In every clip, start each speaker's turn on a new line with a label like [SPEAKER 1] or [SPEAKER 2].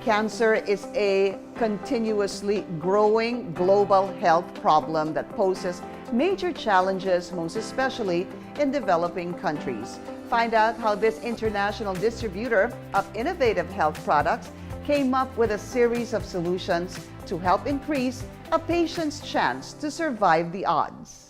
[SPEAKER 1] Cancer is a continuously growing global health problem that poses major challenges, most especially in developing countries. Find out how this international distributor of innovative health products came up with a series of solutions to help increase a patient's chance to survive the odds.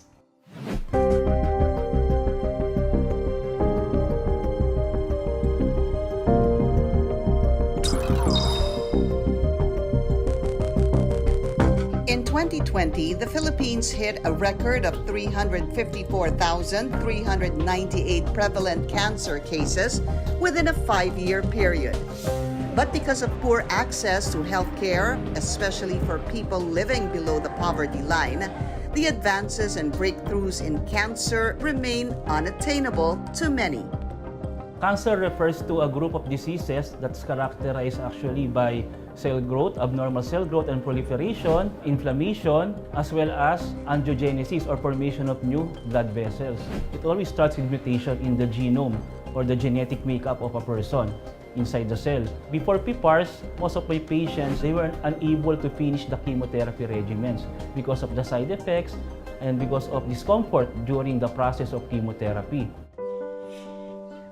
[SPEAKER 1] In 2020, the Philippines hit a record of 354,398 prevalent cancer cases within a 5-year period. But because of poor access to health care, especially for people living below the poverty line, the advances and breakthroughs in cancer remain unattainable to many.
[SPEAKER 2] Cancer refers to a group of diseases that's characterized actually by cell growth, abnormal cell growth and proliferation, inflammation, as well as angiogenesis or formation of new blood vessels. It always starts with mutation in the genome or the genetic makeup of a person inside the cell. Before PPARS, most of my patients, they were unable to finish the chemotherapy regimens because of the side effects and because of discomfort during the process of chemotherapy.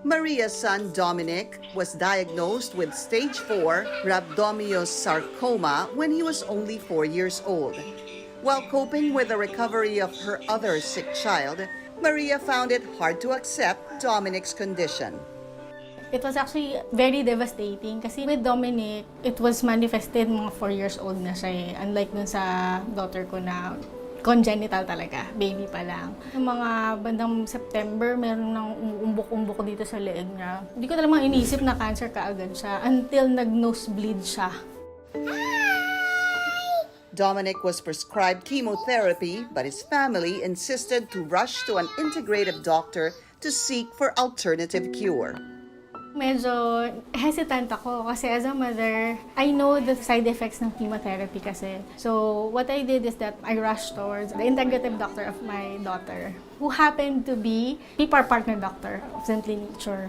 [SPEAKER 1] Maria's son Dominic was diagnosed with stage 4 rhabdomyosarcoma when he was only 4 years old. While coping with the recovery of her other sick child, Maria found it hard to accept Dominic's condition.
[SPEAKER 3] It was actually very devastating kasi with Dominic, it was manifested mga 4 years old na siya eh. Unlike dun sa daughter ko na congenital talaga, baby pa lang. Yung mga bandang September, meron nang umuumbok-umbok dito sa leeg niya. Hindi ko talagang iniisip na cancer kaagad siya until nag-nosebleed siya.
[SPEAKER 1] Dominic was prescribed chemotherapy, but his family insisted to rush to an integrative doctor to seek for alternative cure.
[SPEAKER 3] Medyo hesitant ako kasi as a mother, I know the side effects ng chemotherapy kasi. So what I did is that I rushed towards the integrative doctor of my daughter, who happened to be PPAR partner doctor of Simply Nature.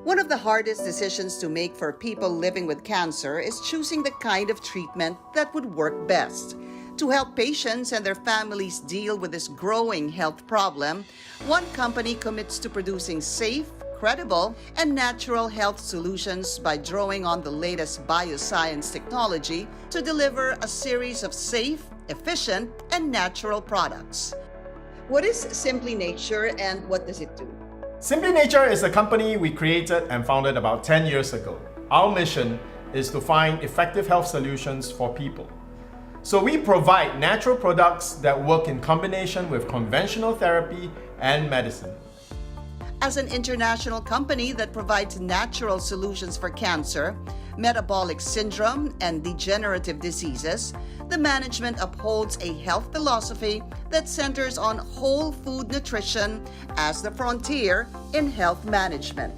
[SPEAKER 1] One of the hardest decisions to make for people living with cancer is choosing the kind of treatment that would work best. To help patients and their families deal with this growing health problem, one company commits to producing safe, credible, and natural health solutions by drawing on the latest bioscience technology to deliver a series of safe, efficient, and natural products. What is Simply Nature and what does it do?
[SPEAKER 4] Simply Nature is a company we created and founded about 10 years ago. Our mission is to find effective health solutions for people. So we provide natural products that work in combination with conventional therapy and medicine.
[SPEAKER 1] As an international company that provides natural solutions for cancer, metabolic syndrome, and degenerative diseases, the management upholds a health philosophy that centers on whole food nutrition as the frontier in health management.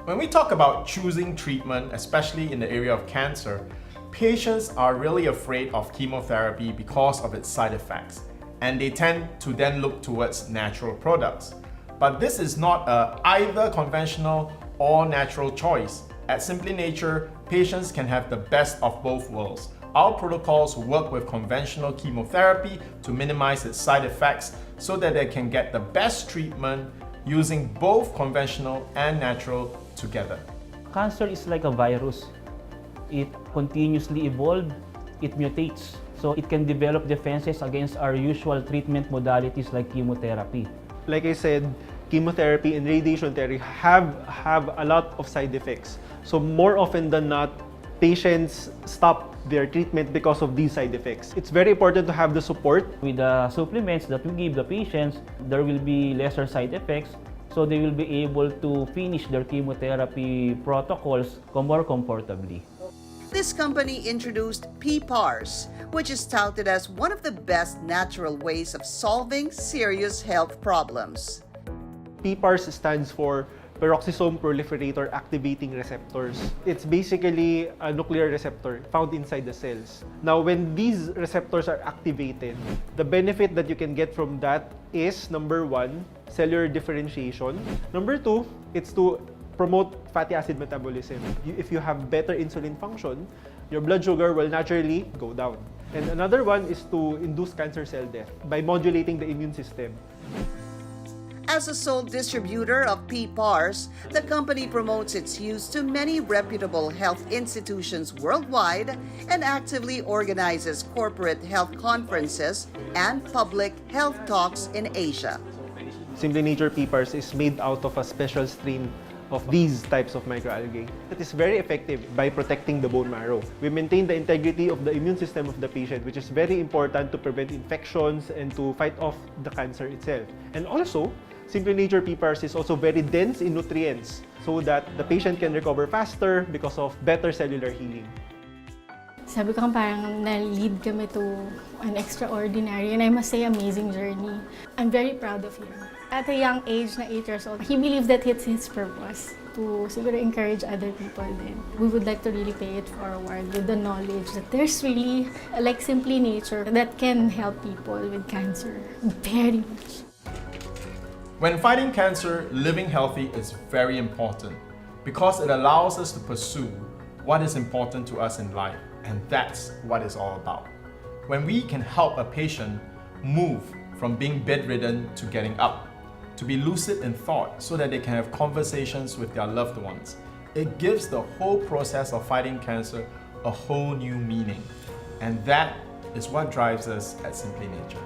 [SPEAKER 4] When we talk about choosing treatment, especially in the area of cancer, patients are really afraid of chemotherapy because of its side effects, and they tend to then look towards natural products. But this is not a either conventional or natural choice. At Simply Nature, patients can have the best of both worlds. Our protocols work with conventional chemotherapy to minimize its side effects so that they can get the best treatment using both conventional and natural together.
[SPEAKER 2] Cancer is like a virus. It continuously evolves, it mutates. So it can develop defenses against our usual treatment modalities like chemotherapy.
[SPEAKER 5] Like I said, chemotherapy and radiation therapy have a lot of side effects. So more often than not, patients stop their treatment because of these side effects. It's very important to have the support.
[SPEAKER 2] With the supplements that we give the patients, there will be lesser side effects, so they will be able to finish their chemotherapy protocols more comfortably.
[SPEAKER 1] This company introduced PPARS, which is touted as one of the best natural ways of solving serious health problems.
[SPEAKER 5] PPARS stands for peroxisome proliferator activating receptors. It's basically a nuclear receptor found inside the cells. Now, when these receptors are activated, the benefit that you can get from that is, number 1, cellular differentiation. Number 2, it's to promote fatty acid metabolism. If you have better insulin function, your blood sugar will naturally go down. And another one is to induce cancer cell death by modulating the immune system.
[SPEAKER 1] As a sole distributor of PPARS, the company promotes its use to many reputable health institutions worldwide and actively organizes corporate health conferences and public health talks in Asia.
[SPEAKER 5] Simply Nature PPARS is made out of a special strain of these types of microalgae. It is very effective by protecting the bone marrow. We maintain the integrity of the immune system of the patient, which is very important to prevent infections and to fight off the cancer itself. And also, Simply Nature PPARS is also very dense in nutrients so that the patient can recover faster because of better cellular healing.
[SPEAKER 3] Sabi ko parang na-lead kami to an extraordinary and I must say amazing journey. I'm very proud of him. At a young age na 8 years old, he believes that it's his purpose to siguro encourage other people then. We would like to really pay it forward with the knowledge that there's really like Simply Nature that can help people with cancer very much.
[SPEAKER 4] When fighting cancer, living healthy is very important because it allows us to pursue what is important to us in life, and that's what it's all about. When we can help a patient move from being bedridden to getting up, to be lucid in thought so that they can have conversations with their loved ones, it gives the whole process of fighting cancer a whole new meaning. And that is what drives us at Simply Nature.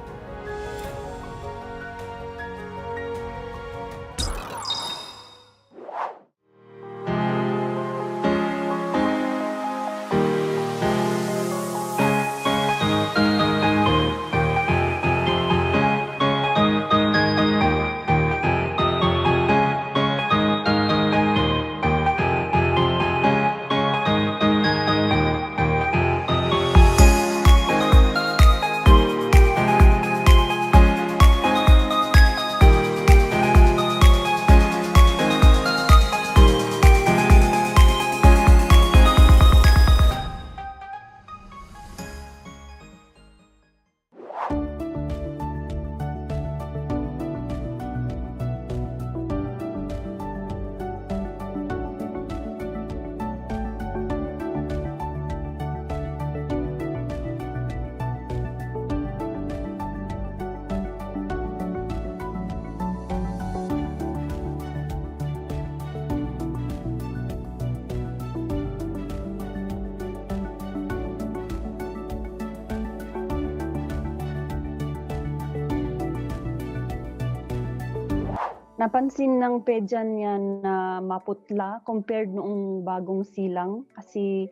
[SPEAKER 6] Napansin ng pedyan niya na maputla compared noong bagong silang kasi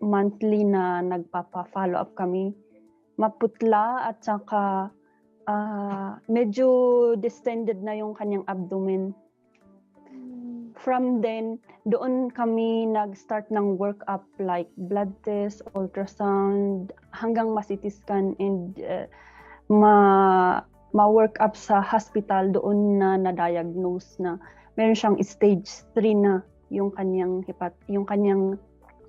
[SPEAKER 6] monthly na nagpapa-follow up kami. Maputla at saka medyo distended na yung kanyang abdomen. From then, doon kami nag-start ng workup like blood test, ultrasound, hanggang ma-CT scan and ma-work up sa hospital. Doon na na-diagnose na meron siyang stage 3 na yung kanyang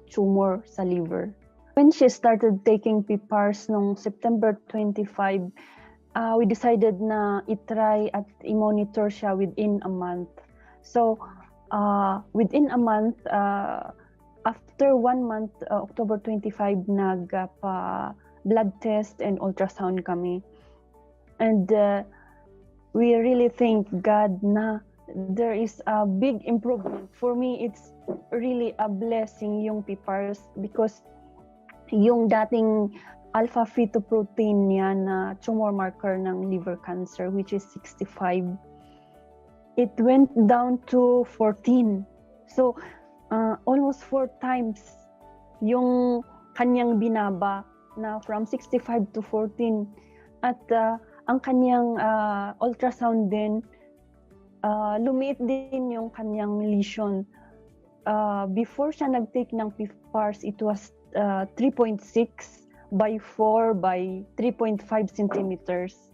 [SPEAKER 6] tumor sa liver. When she started taking PPARS noong September 25, we decided na i-try at i-monitor siya within a month. So, within a month, after 1 month, October 25, nagpa-blood test and ultrasound kami. And we really thank God na there is a big improvement. For me, it's really a blessing yung PPARS because yung dating alpha-fetoprotein niya na tumor marker ng liver cancer, which is 65, it went down to 14. So, almost 4 times yung kanyang binaba na from 65 to 14. At ang kanyang ultrasound din, lumiit din yung kanyang lesion. Before siya nag-take ng PPARS, it was 3.6 by 4 by 3.5 centimeters.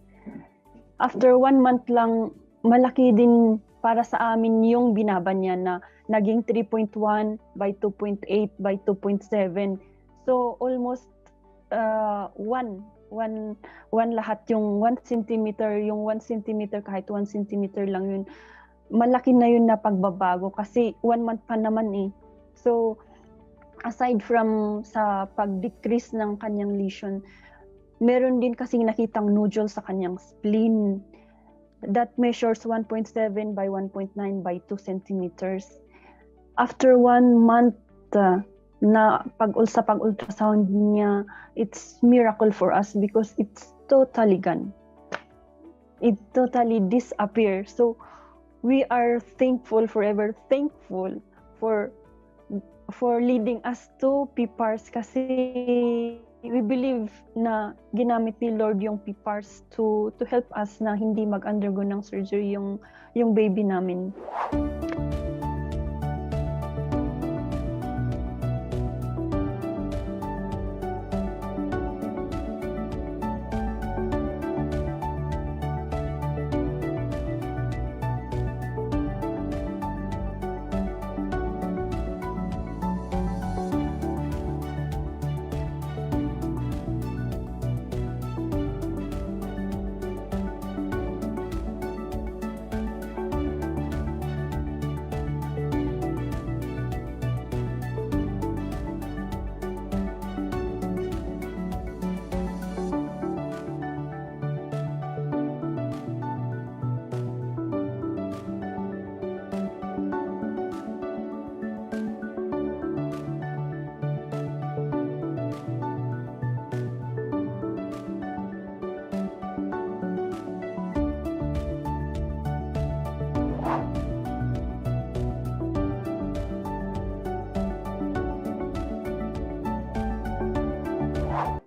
[SPEAKER 6] After 1 month lang, malaki din para sa amin yung binaba niya na naging 3.1 by 2.8 by 2.7. So almost 1 lahat yung 1 centimeter, yung 1 centimeter kahit 1 centimeter lang yun. malaki na yun na pagbabago kasi 1 month pa naman eh. So, aside from sa pag-decrease ng kanyang lesion, meron din kasing nakitang nodule sa kanyang spleen that measures 1.7 by 1.9 by 2 centimeters. After 1 month na sa pag-ultrasound niya, it's miracle for us because it's totally gone. It totally disappeared. So we are thankful, forever thankful for leading us to PPARS kasi we believe na ginamit ni Lord yung PPARS to help us na hindi mag-undergo ng surgery yung baby namin.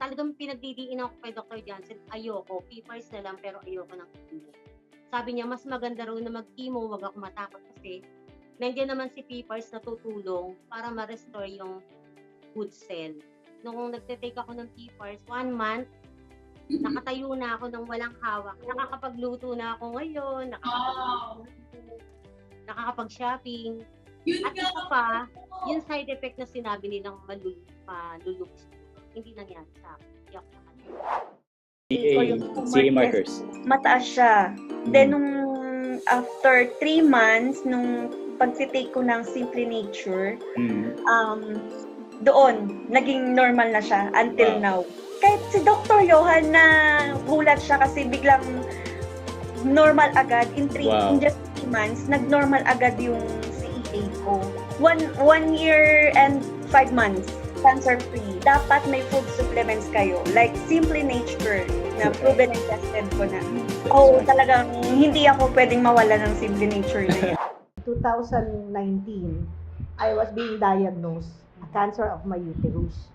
[SPEAKER 7] Talagang pinagdidiin ako kay Dr. Jansen, ayoko, PPARS na lang pero ayoko ng chemo. Sabi niya, mas maganda raw na mag-chemo, wag ako matakot kasi nandiyan naman si PPARS na tutulong para ma-restore yung good cell. Nung nagte-take ako ng PPARS, 1 month, nakatayo na ako ng walang hawak. Nakakapagluto na ako ngayon, nakakapag-shopping. At isa pa, yung side effect na sinabi nilang malulubos. Hindi nangyari sa akin. Hindi ako
[SPEAKER 8] CA markers.
[SPEAKER 9] Mataas siya. Then, nung after 3 months, nung pag-take ko ng Simply Nature, doon, naging normal na siya until now. Kahit si Dr. Johan na gulat siya kasi biglang normal agad in just 3 months, nag-normal agad yung CEA ko. 1 year and 5 months. Cancer-free. Dapat may food supplements kayo. Like Simply Nature na proven and tested ko na. Talagang hindi ako pwedeng mawala ng Simply Nature na yan.
[SPEAKER 10] 2019, I was being diagnosed a cancer of my uterus.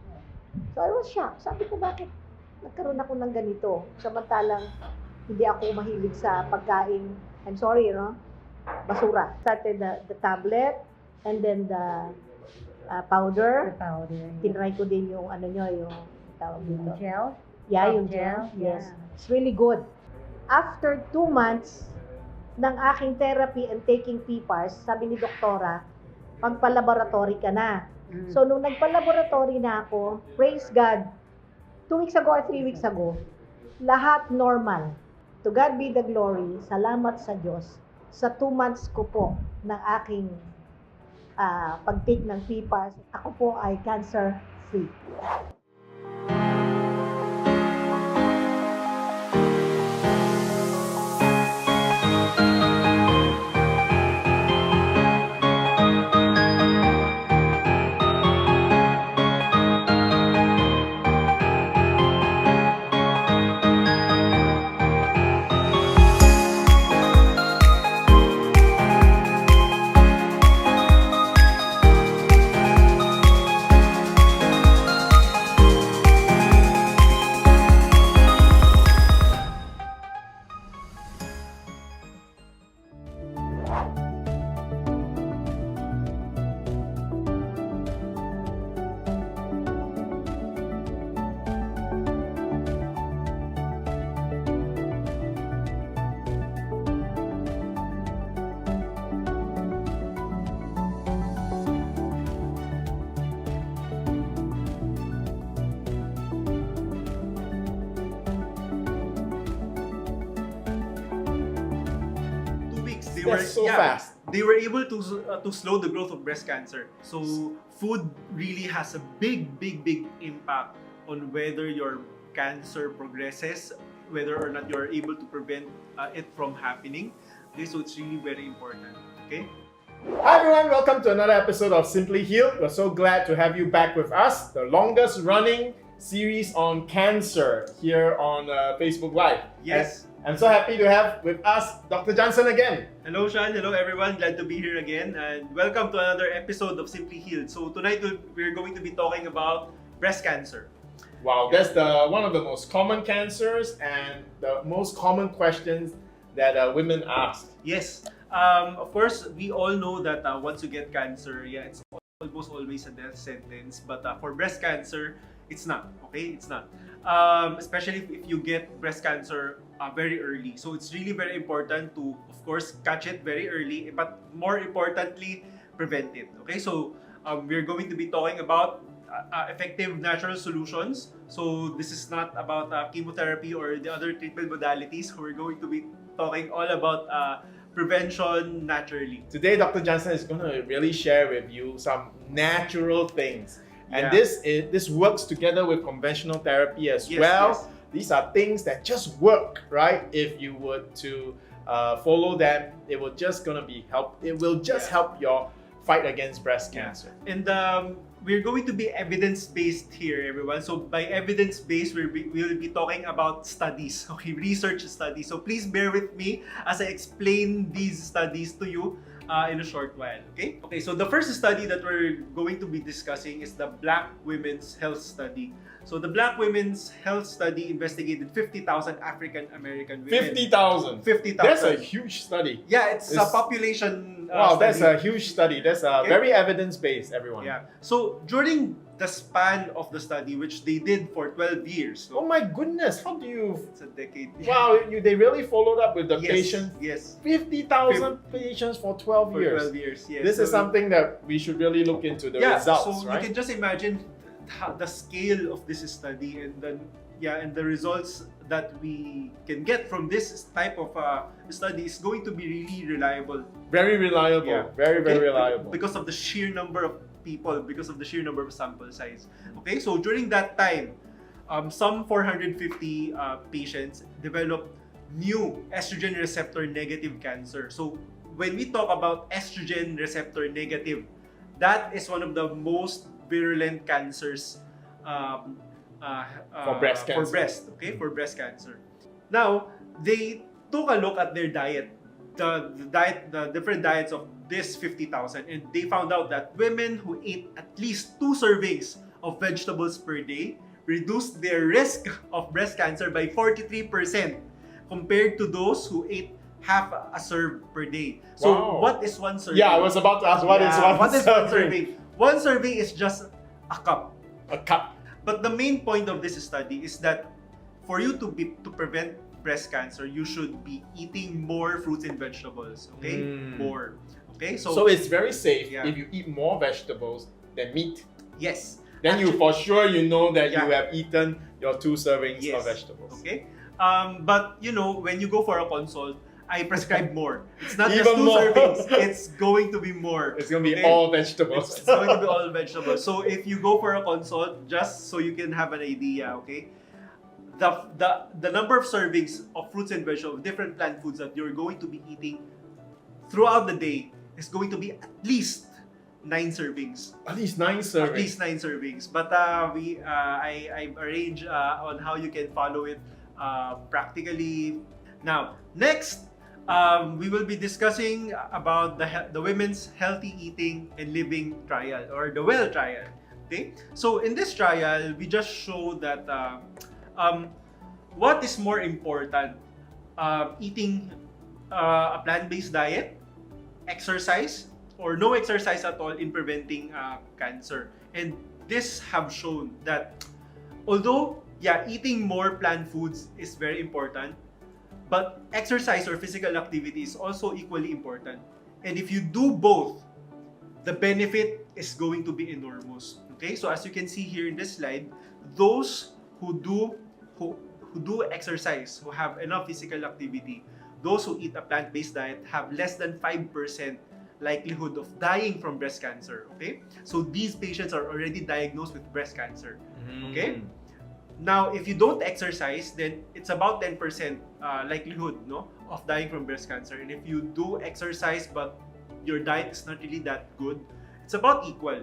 [SPEAKER 10] So I was shocked. Sabi ko, bakit nagkaroon ako ng ganito? Samantalang hindi ako mahilig sa pagkain. I'm sorry, basura. Started the tablet and then the powder. Tinry ko din yung yung tawag dito.
[SPEAKER 11] Gel?
[SPEAKER 10] Yeah, yung gel. Yes. It's really good. After 2 months ng aking therapy and taking PPARS, sabi ni doktora, magpa-laboratory ka na. So, nung nagpa-laboratory na ako, praise God, 2 weeks ago or 3 weeks ago, lahat normal. To God be the glory. Salamat sa Diyos. Sa 2 months ko po ng aking pag-take ng PPARS, ako po ay cancer-free.
[SPEAKER 4] That's so fast.
[SPEAKER 5] They were able to slow the growth of breast cancer. So food really has a big impact on whether your cancer progresses, whether or not you're able to prevent it from happening. Okay, so it's really very important. Okay.
[SPEAKER 4] Hi everyone, welcome to another episode of Simply Healed. We're so glad to have you back with us, the longest running series on cancer here on Facebook Live.
[SPEAKER 5] Yes.
[SPEAKER 4] And I'm so happy to have with us Dr. Jansen again.
[SPEAKER 5] Hello, Sean. Hello, everyone. Glad to be here again. And welcome to another episode of Simply Healed. So tonight we're going to be talking about breast cancer.
[SPEAKER 4] Wow, that's one of the most common cancers and the most common questions that women ask.
[SPEAKER 5] Yes. Of course, we all know that once you get cancer, it's almost always a death sentence. But for breast cancer, it's not. Okay, it's not. Especially if you get breast cancer very early. So it's really very important to, of course, catch it very early. But more importantly, prevent it. Okay, so we're going to be talking about effective natural solutions. So this is not about chemotherapy or the other treatment modalities. We're going to be talking all about prevention naturally.
[SPEAKER 4] Today, Dr. Jansen is going to really share with you some natural things. And
[SPEAKER 5] Yeah.
[SPEAKER 4] this works together with conventional therapy as well.
[SPEAKER 5] Yes.
[SPEAKER 4] These are things that just work, right? If you were to follow them, it will just help your fight against breast cancer.
[SPEAKER 5] And we're going to be evidence-based here, everyone. So by evidence-based, we'll be talking about studies, okay, research studies. So please bear with me as I explain these studies to you in a short while, okay? Okay, so the first study that we're going to be discussing is the Black Women's Health Study. So the Black Women's Health Study investigated 50,000 African American women.
[SPEAKER 4] 50,000.
[SPEAKER 5] 50,000.
[SPEAKER 4] That's a huge study.
[SPEAKER 5] Yeah, it's a population
[SPEAKER 4] Wow,
[SPEAKER 5] study.
[SPEAKER 4] that's a huge study. That's very evidence-based, everyone.
[SPEAKER 5] Yeah. So during the span of the study, which they did for 12 years.
[SPEAKER 4] Oh my goodness, how do you...
[SPEAKER 5] It's a decade.
[SPEAKER 4] Wow, they really followed up with the
[SPEAKER 5] Yes,
[SPEAKER 4] patients.
[SPEAKER 5] yes.
[SPEAKER 4] 50,000 patients for 12
[SPEAKER 5] For
[SPEAKER 4] years.
[SPEAKER 5] 12 years, yes.
[SPEAKER 4] This is something that we should really look into the results,
[SPEAKER 5] so
[SPEAKER 4] right?
[SPEAKER 5] you can just imagine the scale of this study and the results that we can get from this type of study is going to be really reliable.
[SPEAKER 4] Very reliable.
[SPEAKER 5] Yeah.
[SPEAKER 4] Very
[SPEAKER 5] Okay?
[SPEAKER 4] reliable.
[SPEAKER 5] Because of the sheer number of people, because of the sheer number of sample size. Okay, so during that time, some 450 patients developed new estrogen receptor negative cancer. So when we talk about estrogen receptor negative, that is one of the most virulent cancers
[SPEAKER 4] For breast cancer.
[SPEAKER 5] For breast cancer. Now, they took a look at their diet, the different diets of this 50,000, and they found out that women who ate at least 2 servings of vegetables per day reduced their risk of breast cancer by 43% compared to those who ate half a serve per day. So
[SPEAKER 4] Wow.
[SPEAKER 5] what is one serving?
[SPEAKER 4] Yeah, I was about to ask what is
[SPEAKER 5] What is one
[SPEAKER 4] serving?
[SPEAKER 5] serving? One serving is just a cup.
[SPEAKER 4] A cup.
[SPEAKER 5] But the main point of this study is that for you to prevent breast cancer, you should be eating more fruits and vegetables. Okay, more. Okay,
[SPEAKER 4] So it's very safe
[SPEAKER 5] Yeah.
[SPEAKER 4] if you eat more vegetables than meat.
[SPEAKER 5] yes.
[SPEAKER 4] Then you for sure know that you
[SPEAKER 5] Yeah.
[SPEAKER 4] have eaten your 2 servings
[SPEAKER 5] Yes.
[SPEAKER 4] of vegetables.
[SPEAKER 5] Okay. But when you go for a consult, I prescribe more. It's not just
[SPEAKER 4] Even
[SPEAKER 5] 2
[SPEAKER 4] more.
[SPEAKER 5] servings. It's going to be more.
[SPEAKER 4] It's gonna be
[SPEAKER 5] Okay?
[SPEAKER 4] all vegetables.
[SPEAKER 5] It's going to be all vegetables. So if you go for a consult, just so you can have an idea, okay? The number of servings of fruits and vegetables, different plant foods that you're going to be eating throughout the day is going to be at least 9 servings.
[SPEAKER 4] At least 9 servings.
[SPEAKER 5] At least 9 servings. But I arrange on how you can follow it practically. Now, next, we will be discussing about the Women's Healthy Eating and Living Trial, or the WELL trial. Okay? So in this trial, we just show that what is more important, eating a plant-based diet, exercise, or no exercise at all in preventing cancer. And this have shown that although eating more plant foods is very important, but exercise or physical activity is also equally important. And if you do both, the benefit is going to be enormous. Okay, so as you can see here in this slide, those who do exercise, who have enough physical activity, those who eat a plant-based diet have less than 5% likelihood of dying from breast cancer. Okay, so these patients are already diagnosed with breast cancer. Okay, now if you don't exercise, then it's about 10% likelihood, no, of dying from breast cancer. And if you do exercise but your diet is not really that good, it's about equal.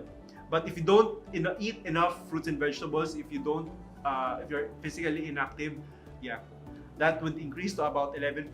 [SPEAKER 5] But if you don't eat enough fruits and vegetables, if you don't, if you're physically inactive, yeah, that would increase to about 11%.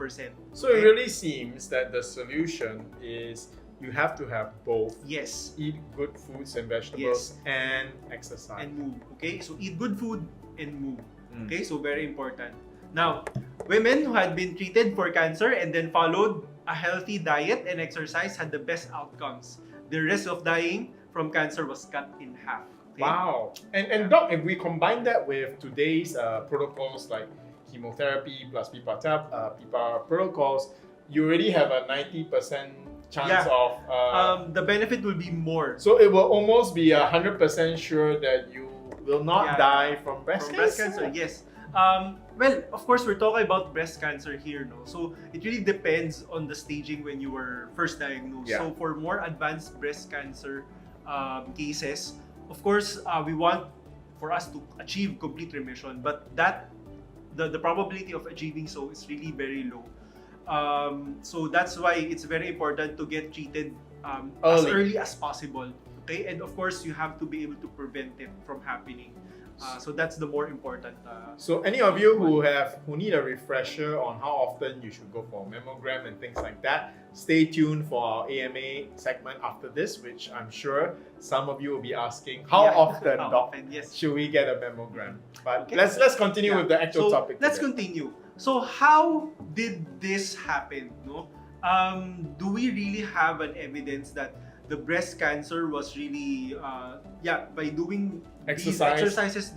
[SPEAKER 4] So it really seems that the solution is you have to have both.
[SPEAKER 5] Yes.
[SPEAKER 4] Eat good foods and vegetables and exercise.
[SPEAKER 5] And move. Okay, so eat good food and move. Okay, so very important. Now, women who had been treated for cancer and then followed a healthy diet and exercise had the best outcomes. The risk of dying from cancer was cut in half. Okay?
[SPEAKER 4] Wow. And Doc, if we combine that with today's protocols like chemotherapy plus PPAR protocols, you already have a 90% chance of...
[SPEAKER 5] the benefit will be more.
[SPEAKER 4] So it will almost be 100% sure that you will not die from breast cancer.
[SPEAKER 5] Yes. Well, of course, we're talking about breast cancer here, no? So it really depends on the staging when you were first diagnosed.
[SPEAKER 4] Yeah.
[SPEAKER 5] So for more advanced breast cancer cases, of course, we want for us to achieve complete remission, but the probability of achieving so is really very low. So that's why it's very important to get treated as early as possible. Okay, and of course, you have to be able to prevent it from happening. So that's the more important.
[SPEAKER 4] So any of you who need a refresher on how often you should go for a mammogram and things like that, stay tuned for our AMA segment after this, which I'm sure some of you will be asking, how often, Doc, should we get a mammogram? But let's continue with the actual topic.
[SPEAKER 5] Let's continue. So how did this happen? No, do we really have an evidence that the breast cancer was really by doing these exercises,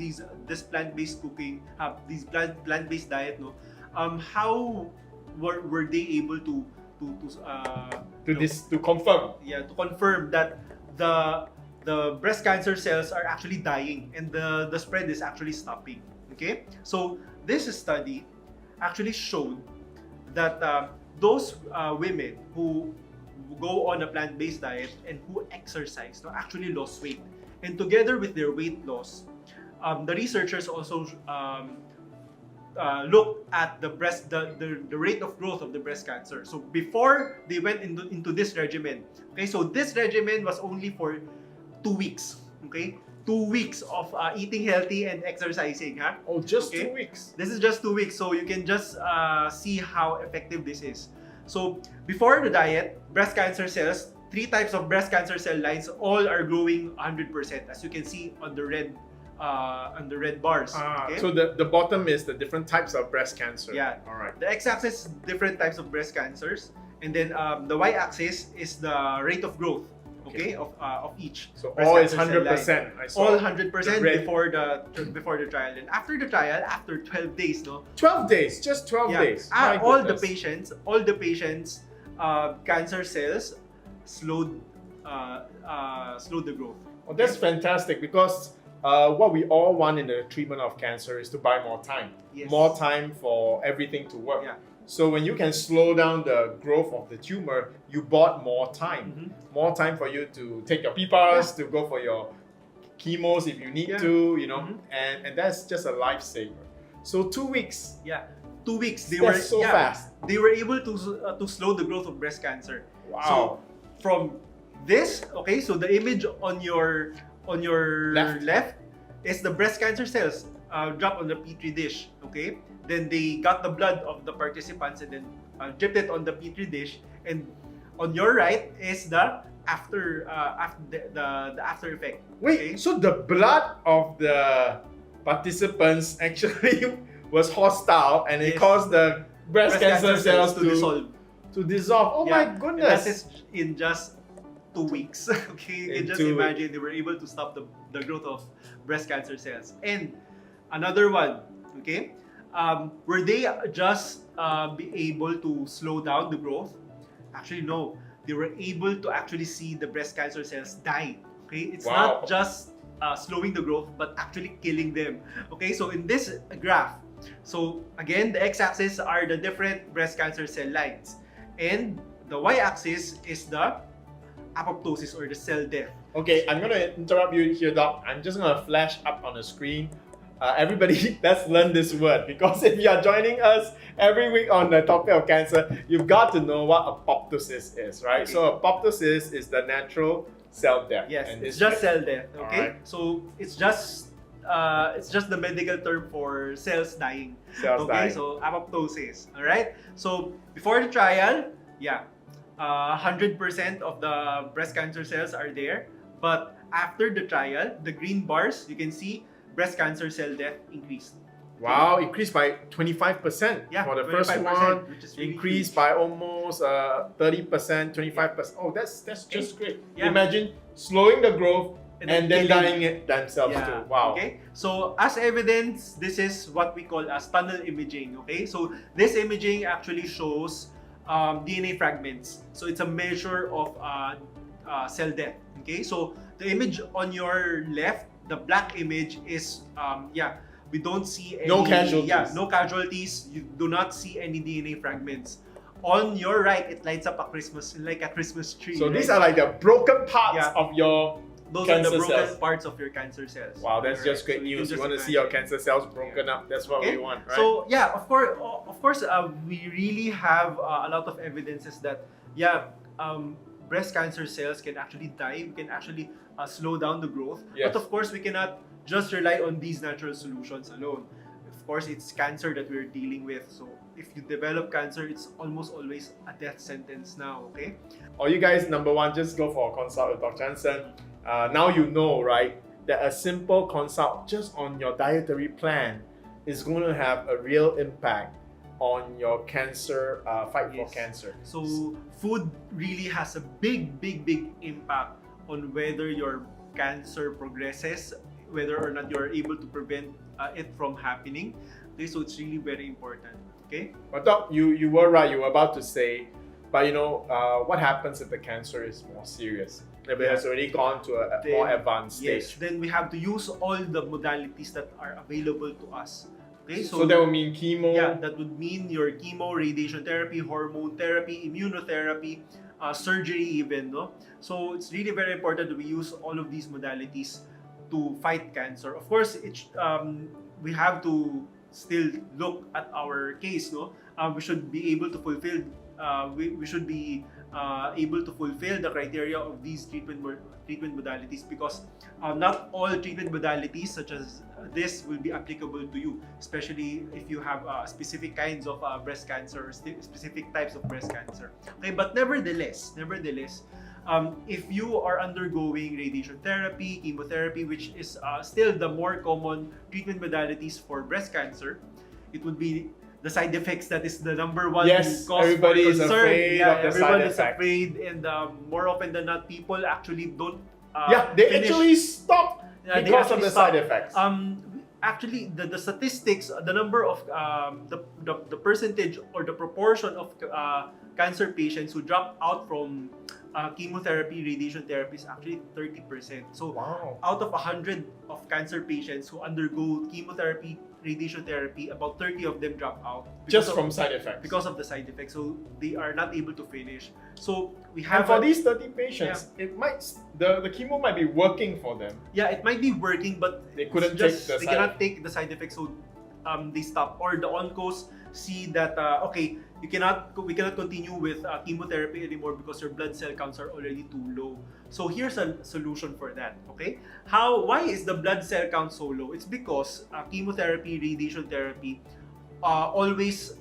[SPEAKER 5] this plant-based cooking, these plant-based diet, no, how were they able to
[SPEAKER 4] confirm?
[SPEAKER 5] Yeah, to confirm that the breast cancer cells are actually dying and the spread is actually stopping. Okay, so this study actually showed that those women who go on a plant-based diet and who exercise actually lost weight. And together with their weight loss, the researchers also looked at the rate of growth of the breast cancer. So before they went into this regimen, okay, so this regimen was only for 2 weeks. Okay, 2 weeks of eating healthy and exercising. Huh?
[SPEAKER 4] Oh, just 2 weeks.
[SPEAKER 5] This is just 2 weeks, so you can just see how effective this is. So before the diet, breast cancer cells, 3 types of breast cancer cell lines, all are growing 100%, as you can see on the red bars. Okay?
[SPEAKER 4] So the bottom is the different types of breast cancer.
[SPEAKER 5] Yeah.
[SPEAKER 4] All right.
[SPEAKER 5] The x-axis, different types of breast cancers, and then the y-axis is the rate of growth. Okay, of each.
[SPEAKER 4] So all is 100%.
[SPEAKER 5] All 100% before the trial. And after the trial, after 12 days, no.
[SPEAKER 4] 12 days, just 12 days.
[SPEAKER 5] All the patients, cancer cells slowed the growth.
[SPEAKER 4] Well, that's fantastic, because what we all want in the treatment of cancer is to buy more time.
[SPEAKER 5] Yes.
[SPEAKER 4] More time for everything to work.
[SPEAKER 5] Yeah.
[SPEAKER 4] So when you can slow down the growth of the tumor, you bought more time. More time for you to take your PPARS, to go for your chemos if you need to, you know, and that's just a lifesaver. So 2 weeks.
[SPEAKER 5] Yeah, 2 weeks. They
[SPEAKER 4] That's
[SPEAKER 5] were
[SPEAKER 4] so fast.
[SPEAKER 5] They were able to slow the growth of breast cancer.
[SPEAKER 4] Wow.
[SPEAKER 5] So from this, okay, so the image on your left is the breast cancer cells dropped on the petri dish. Okay, then they got the blood of the participants and then dripped it on the petri dish, and on your right is the after effect.
[SPEAKER 4] Wait,
[SPEAKER 5] okay?
[SPEAKER 4] so the blood of the participants actually was hostile, and it caused the breast cancer cells to dissolve. Oh my goodness!
[SPEAKER 5] And that is in just 2 weeks. Okay, you can just imagine they were able to stop the growth of breast cancer cells. And another one, okay, were they just be able to slow down the growth? Actually, no. They were able to actually see the breast cancer cells die. Okay, it's not just slowing the growth, but actually killing them. Okay, so in this graph, So again, the x-axis are the different breast cancer cell lines, and the y-axis is the apoptosis or the cell death.
[SPEAKER 4] Okay, I'm gonna interrupt you here, Doc. I'm just gonna flash up on the screen. Everybody, let's learn this word, because if you are joining us every week on the topic of cancer, you've got to know what apoptosis is, right?
[SPEAKER 5] Okay.
[SPEAKER 4] So apoptosis is the natural cell death.
[SPEAKER 5] Yes,
[SPEAKER 4] and
[SPEAKER 5] it's
[SPEAKER 4] this
[SPEAKER 5] just cell death. Okay,
[SPEAKER 4] Alright.
[SPEAKER 5] so it's just the medical term for cells dying.
[SPEAKER 4] Cells
[SPEAKER 5] Okay,
[SPEAKER 4] dying.
[SPEAKER 5] so apoptosis. All right. So before the trial, 100% of the breast cancer cells are there. But after the trial, the green bars, you can see breast cancer cell death increased.
[SPEAKER 4] Wow, increased by 25%
[SPEAKER 5] Yeah,
[SPEAKER 4] for the first
[SPEAKER 5] 25%,
[SPEAKER 4] one,
[SPEAKER 5] which is really
[SPEAKER 4] increased
[SPEAKER 5] huge.
[SPEAKER 4] by almost 30%, 25%. Oh, that's just great.
[SPEAKER 5] Yeah.
[SPEAKER 4] Imagine slowing the growth and then
[SPEAKER 5] killing-
[SPEAKER 4] dying it themselves
[SPEAKER 5] Yeah.
[SPEAKER 4] too. Wow.
[SPEAKER 5] Okay. So as evidence, this is what we call as tunnel imaging. Okay. So this imaging actually shows DNA fragments. So it's a measure of cell death. Okay. So the image on your left, the black image is we don't see any
[SPEAKER 4] No casualties.
[SPEAKER 5] Yeah, no casualties. You do not see any DNA fragments. On your right, it lights up like a Christmas tree.
[SPEAKER 4] So these
[SPEAKER 5] right?
[SPEAKER 4] are like the broken parts
[SPEAKER 5] Yeah.
[SPEAKER 4] of your
[SPEAKER 5] Those are the
[SPEAKER 4] cancer
[SPEAKER 5] broken
[SPEAKER 4] cells.
[SPEAKER 5] parts of your cancer cells.
[SPEAKER 4] Wow, that's
[SPEAKER 5] Alright,
[SPEAKER 4] just great
[SPEAKER 5] so can
[SPEAKER 4] news. You
[SPEAKER 5] just
[SPEAKER 4] want to see
[SPEAKER 5] imagine.
[SPEAKER 4] your cancer cells broken up. That's what we want, right?
[SPEAKER 5] So yeah, of course, we really have a lot of evidences that breast cancer cells can actually die. We can actually slow down the growth.
[SPEAKER 4] Yes.
[SPEAKER 5] But of course, we cannot just rely on these natural solutions alone. Of course, it's cancer that we're dealing with. So if you develop cancer, it's almost always a death sentence now. Okay.
[SPEAKER 4] Or you guys, number one, just go for a consult with Doc Jansen. Now you know, right, that a simple consult just on your dietary plan is going to have a real impact on your cancer fight for
[SPEAKER 5] Yes.
[SPEAKER 4] cancer.
[SPEAKER 5] So food really has a big impact on whether your cancer progresses, whether or not you're able to prevent it from happening. Okay, so it's really very important. Okay.
[SPEAKER 4] But Doc, you were right. You were about to say, but what happens if the cancer is more serious? If it has already gone to a
[SPEAKER 5] Then-
[SPEAKER 4] more advanced
[SPEAKER 5] Yes.
[SPEAKER 4] stage.
[SPEAKER 5] Then we have to use all the modalities that are available to us. Okay.
[SPEAKER 4] So that would mean chemo.
[SPEAKER 5] Yeah, that would mean your chemo, radiation therapy, hormone therapy, immunotherapy, surgery even, no? So it's really very important that we use all of these modalities to fight cancer. Of course, we have to still look at our case, no? We should be able to fulfill we should be able to fulfill the criteria of these treatment modalities, because not all treatment modalities such as this will be applicable to you, especially if you have specific kinds of breast cancer, specific types of breast cancer. Okay, but nevertheless, if you are undergoing radiation therapy, chemotherapy, which is still the more common treatment modalities for breast cancer, it would be the side effects that is the number one
[SPEAKER 4] Yes,
[SPEAKER 5] cause
[SPEAKER 4] everybody
[SPEAKER 5] for
[SPEAKER 4] is
[SPEAKER 5] concern.
[SPEAKER 4] afraid of the
[SPEAKER 5] everyone
[SPEAKER 4] side
[SPEAKER 5] is
[SPEAKER 4] effects.
[SPEAKER 5] afraid, and more often than not, people actually don't.
[SPEAKER 4] They
[SPEAKER 5] finish-
[SPEAKER 4] actually stop
[SPEAKER 5] Yeah, they
[SPEAKER 4] because of
[SPEAKER 5] actually
[SPEAKER 4] the side
[SPEAKER 5] stop.
[SPEAKER 4] effects.
[SPEAKER 5] Actually, the statistics, the number of the percentage or the proportion of cancer patients who drop out from chemotherapy, radiation therapy is actually 30%. So
[SPEAKER 4] Wow.
[SPEAKER 5] out of 100 of cancer patients who undergo chemotherapy, radiation therapy, about 30 of them drop out
[SPEAKER 4] Just from side effects.
[SPEAKER 5] because of the side effects. So they are not able to finish. So we
[SPEAKER 4] And
[SPEAKER 5] have
[SPEAKER 4] for these 30 patients, it might the chemo might be working for them.
[SPEAKER 5] it might be working, but
[SPEAKER 4] They couldn't
[SPEAKER 5] it's just,
[SPEAKER 4] take the
[SPEAKER 5] they
[SPEAKER 4] side
[SPEAKER 5] cannot take the side effects, so they stop. Or the oncos see that we cannot continue with chemotherapy anymore because your blood cell counts are already too low. So here's a solution for that. Okay, why is the blood cell count so low? It's because chemotherapy, radiation therapy almost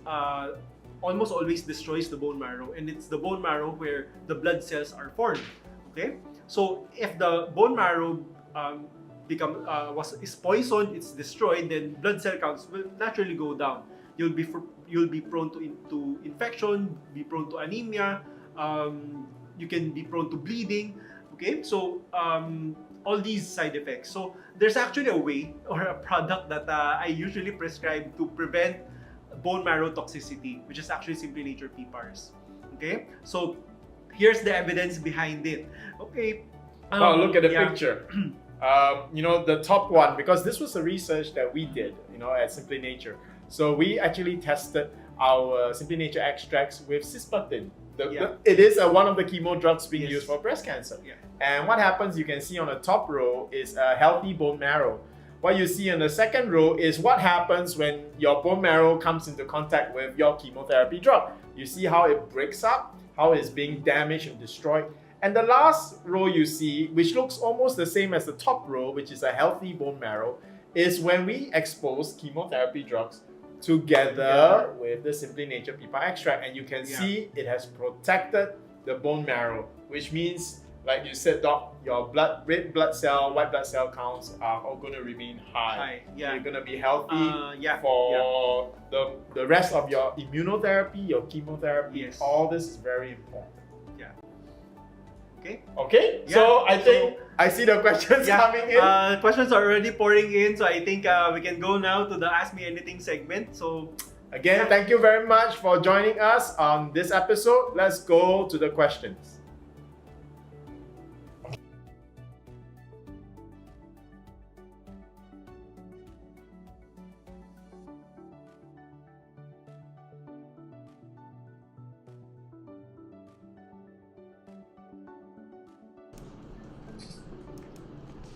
[SPEAKER 5] always destroys the bone marrow, and it's the bone marrow where the blood cells are formed. Okay, so if the bone marrow is poisoned, it's destroyed, then blood cell counts will naturally go down. You'll be prone to infection, be prone to anemia. You can be prone to bleeding. Okay, so all these side effects. So there's actually a way or a product that I usually prescribe to prevent bone marrow toxicity, which is actually Simply Nature PPARS. Okay, so here's the evidence behind it. Okay.
[SPEAKER 4] Wow, look at the
[SPEAKER 5] yeah.
[SPEAKER 4] picture. The top one, because this was a research that we did, at Simply Nature. So we actually tested our Simply Nature extracts with cisplatin. It is one of the chemo drugs being used for breast cancer. And what happens, you can see on the top row is a healthy bone marrow. What you see on the second row is what happens when your bone marrow comes into contact with your chemotherapy drug. You see how it breaks up, how it's being damaged and destroyed. And the last row you see, which looks almost the same as the top row, which is a healthy bone marrow, is when we expose chemotherapy drugs together with the Simply Nature PPAR extract, and you can see it has protected the bone marrow, which means, like you said, Doc, your red blood cell, white blood cell counts are all going to remain high. You're going to be healthy for the rest of your immunotherapy, your chemotherapy. All this is very important. Okay. So I think I see the questions coming in.
[SPEAKER 5] Questions are already pouring in, so I think we can go now to the Ask Me Anything segment. So
[SPEAKER 4] again, thank you very much for joining us on this episode. Let's go to the questions.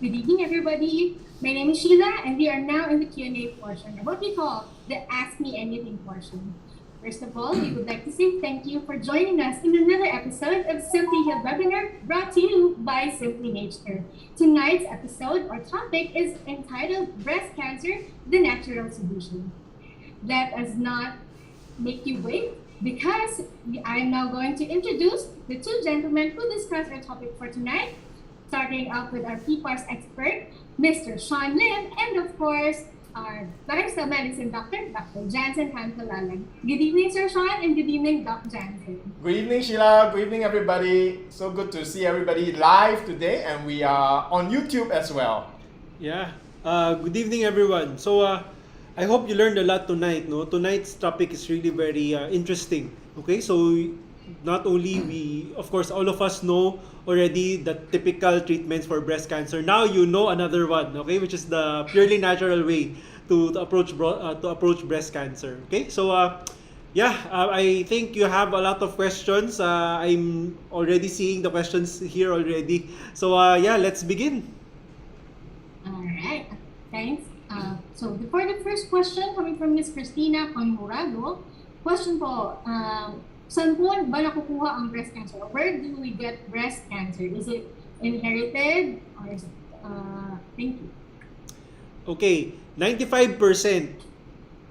[SPEAKER 8] Good evening, everybody. My name is Sheila, and we are now in the Q&A portion of what we call the Ask Me Anything portion. First of all, we would like to say thank you for joining us in another episode of Simply Healed webinar brought to you by Simply Nature. Tonight's episode or topic is entitled Breast Cancer, the Natural Solution. Let us not make you wait, because I am now going to introduce the two gentlemen who discuss our topic for tonight. Starting out with our PPARS expert, Mr. Sean Lim, and of course, our lifestyle medicine doctor, Dr. Jansen Calalan. Good evening, Sir Sean, and good evening, Doc Jansen.
[SPEAKER 4] Good evening, Sheila. Good evening, everybody. So good to see everybody live today, and we are on YouTube as well.
[SPEAKER 5] Good evening, everyone. So I hope you learned a lot tonight. No, tonight's topic is really very interesting. Okay, so not only we, of course, all of us know already the typical treatments for breast cancer. Now you know another one, okay, which is the purely natural way to approach breast cancer. Okay, so I think you have a lot of questions. I'm already seeing the questions here already. So let's begin.
[SPEAKER 8] All right, thanks. So for the first question coming from Ms. Christina Conmurado, question po, saan po ba nakukuha ang breast cancer? Where do we get breast cancer? Is it inherited or is it, thank you.
[SPEAKER 5] Okay, 95%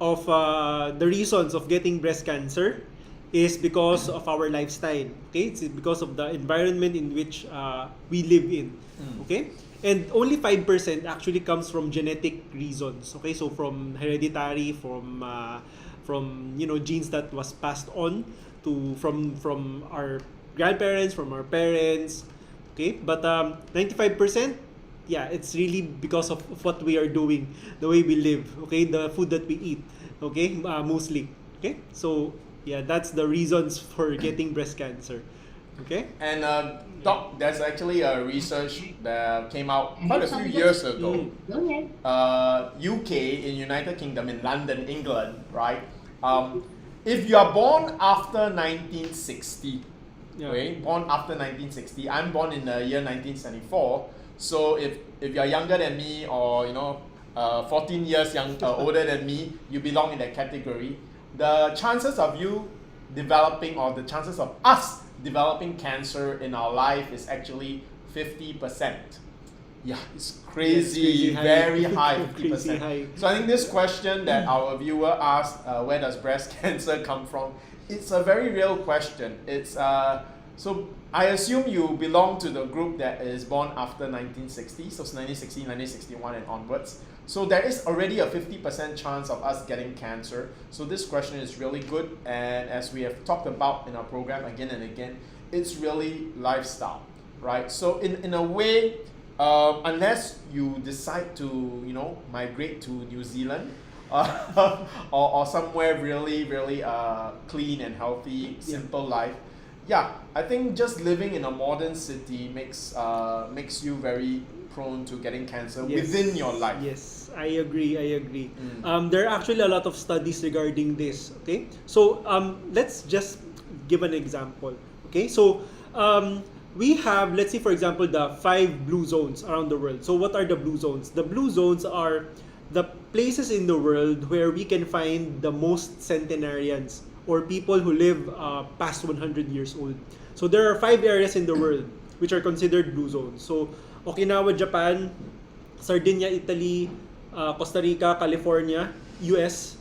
[SPEAKER 5] of the reasons of getting breast cancer is because of our lifestyle. Okay, it's because of the environment in which we live in. Okay, and only 5% actually comes from genetic reasons. Okay, so from hereditary, from genes that was passed on from our grandparents, from our parents. Okay, but 95%, it's really because of what we are doing, the way we live. Okay, the food that we eat. Okay, mostly. Okay, so that's the reasons for getting breast cancer. Okay,
[SPEAKER 4] and Doc, there's actually a research that came out quite a few years ago.
[SPEAKER 8] Go ahead.
[SPEAKER 4] UK, in United Kingdom, in London, England, right? If you are born after 1960, born after 1960, I'm born in the year 1974. So if you're younger than me, or 14 years older than me, you belong in that category. The chances of you developing, or the chances of us developing cancer in our life is actually 50%. Yeah, it's crazy, very high, 50%.
[SPEAKER 5] High.
[SPEAKER 4] So I think this question that our viewer asked, where does breast cancer come from? It's a very real question. It's so I assume you belong to the group that is born after 1960, so it's 1960, 1961 and onwards. So there is already a 50% chance of us getting cancer. So this question is really good, and as we have talked about in our program again and again, it's really lifestyle, right? So in a way, unless you decide to migrate to New Zealand or somewhere really clean and healthy, simple life, I think just living in a modern city makes you very prone to getting cancer within your life.
[SPEAKER 5] Yes, I agree. There are actually a lot of studies regarding this. Okay, so let's just give an example. Okay, so we have, let's say for example, the 5 blue zones around the world. So what are the blue zones? The blue zones are the places in the world where we can find the most centenarians, or people who live past 100 years old. So there are 5 areas in the world which are considered blue zones. So Okinawa, Japan, Sardinia, Italy, Costa Rica, California, US,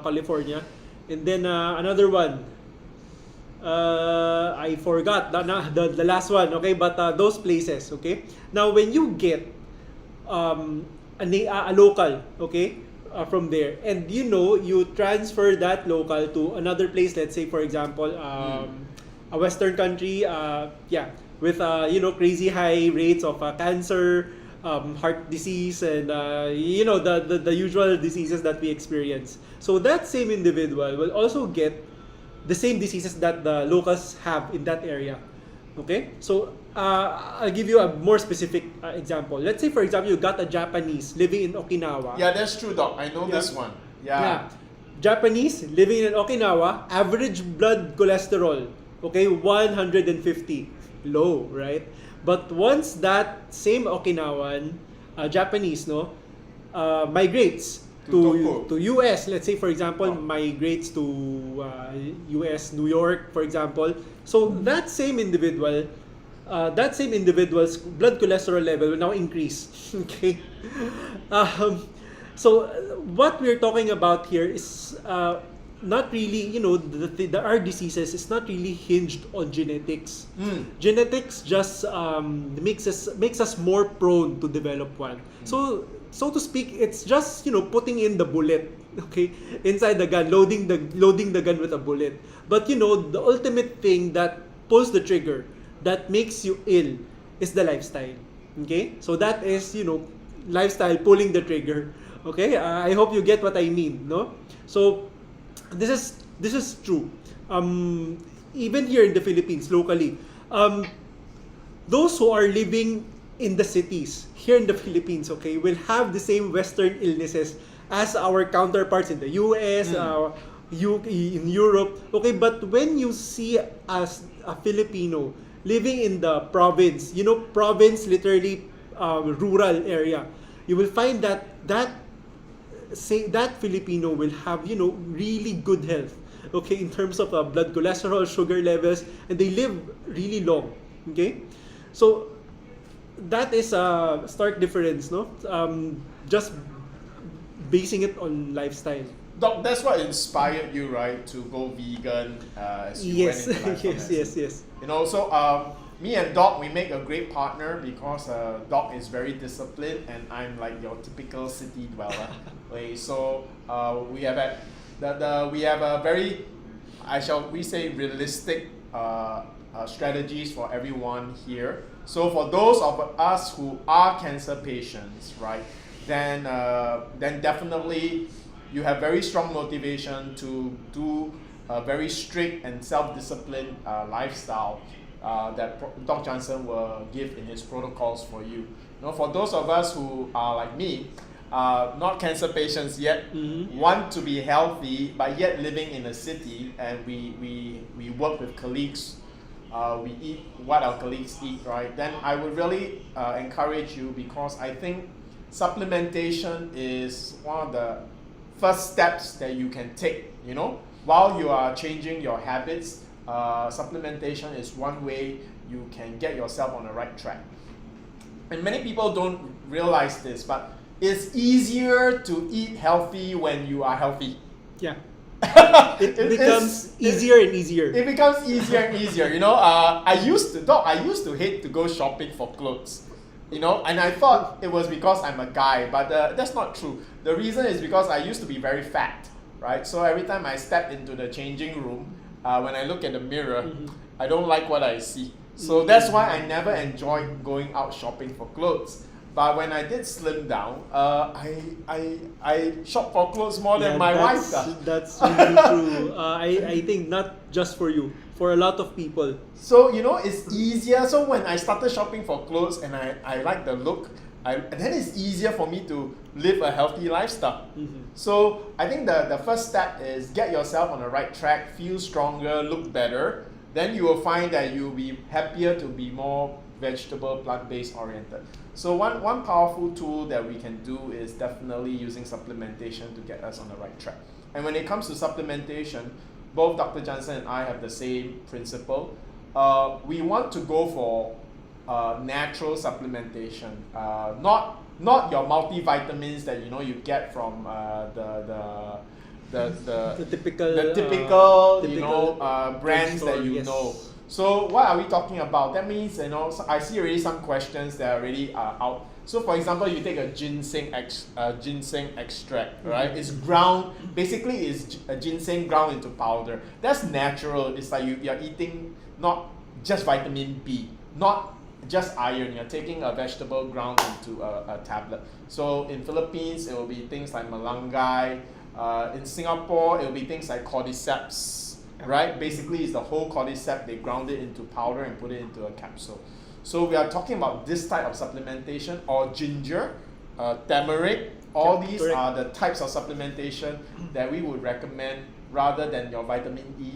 [SPEAKER 5] California, and then another one. I forgot the last one. Okay, but those places. Okay. Now, when you get a local, okay, from there, and you transfer that local to another place. Let's say, for example, a Western country, with crazy high rates of cancer, heart disease, and the usual diseases that we experience. So that same individual will also get the same diseases that the locals have in that area. Okay, so I'll give you a more specific example. Let's say, for example, you got a Japanese living in Okinawa.
[SPEAKER 4] Yeah, that's true, Doc. I know this one. Yeah.
[SPEAKER 5] Japanese living in Okinawa, average blood cholesterol, okay, 150. Low, right? But once that same Okinawan, Japanese, migrates to US, let's say for example, migrates to US, New York, for example. So that same individual's blood cholesterol level will now increase. Okay. So what we're talking about here is not really, our diseases is not really hinged on genetics. Genetics just makes us more prone to develop one. So to speak, it's just putting in the bullet, okay, inside the gun, loading the gun with a bullet. But the ultimate thing that pulls the trigger, that makes you ill, is the lifestyle. Okay, so that is lifestyle pulling the trigger. Okay, I hope you get what I mean, no? So this is true. Even here in the Philippines, locally, those who are living in the cities here in the Philippines, okay, will have the same Western illnesses as our counterparts in the US, in Europe. Okay, but when you see as a Filipino living in the province, province literally rural area, you will find that Filipino will have really good health, okay, in terms of blood cholesterol, sugar levels, and they live really long. Okay, so that is a stark difference, no? Just basing it on lifestyle.
[SPEAKER 4] Doc, that's what inspired you, right, to go vegan as you went into life.
[SPEAKER 5] Yes.
[SPEAKER 4] So me and Doc, we make a great partner because Doc is very disciplined and I'm like your typical city dweller. Okay, so we have a very, we say, realistic strategies for everyone here. So for those of us who are cancer patients, right, then definitely you have very strong motivation to do a very strict and self-disciplined lifestyle that Doc Jansen will give in his protocols for you. For those of us who are like me, not cancer patients yet, want to be healthy but yet living in a city, and we work with colleagues, we eat what our colleagues eat, right? Then I would really encourage you, because I think supplementation is one of the first steps that you can take, while you are changing your habits. Supplementation is one way you can get yourself on the right track. And many people don't realize this, but it's easier to eat healthy when you are healthy.
[SPEAKER 5] Yeah. It becomes easier and easier.
[SPEAKER 4] It becomes easier and easier. I used to hate to go shopping for clothes. And I thought it was because I'm a guy, but that's not true. The reason is because I used to be very fat, right? So every time I step into the changing room, when I look at the mirror, I don't like what I see. So that's why I never enjoyed going out shopping for clothes. But when I did slim down, I shop for clothes more than my wife does.
[SPEAKER 5] That's really true. I think not just for you. for a lot of people.
[SPEAKER 4] So, it's easier. So when I started shopping for clothes and I like the look, then it's easier for me to live a healthy lifestyle. So I think the first step is get yourself on the right track, feel stronger, look better. Then you will find that you'll be happier to be more vegetable, plant-based oriented. So one powerful tool that we can do is definitely using supplementation to get us on the right track. And when it comes to supplementation, both Dr. Jansen and I have the same principle. We want to go for natural supplementation, not your multivitamins that you get from the typical brands that you know. So what are we talking about? That means so I see already some questions that are already out. So for example, you take a ginseng extract, right? It's ground, basically it's a ginseng ground into powder. That's natural. It's like you're eating not just vitamin B, not just iron. You're taking a vegetable ground into a tablet. So in Philippines, it will be things like malunggay. In Singapore, it will be things like cordyceps, right? Basically, it's the whole cordyceps. They ground it into powder and put it into a capsule. So we are talking about this type of supplementation, or ginger, turmeric. All these are the types of supplementation that we would recommend rather than your vitamin E,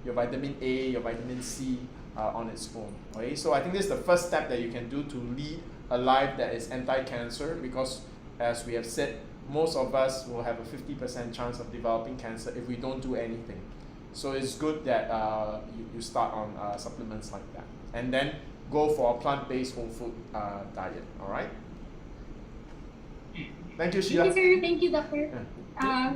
[SPEAKER 4] your vitamin A, your vitamin C on its own. Okay? So I think this is the first step that you can do to lead a life that is anti-cancer, because as we have said, most of us will have a 50% chance of developing cancer if we don't do anything. So it's good that you start on supplements like that. And then go for a plant-based whole food diet. All right? Thank you, Sheila.
[SPEAKER 8] Thank you, sir. Thank you, doctor.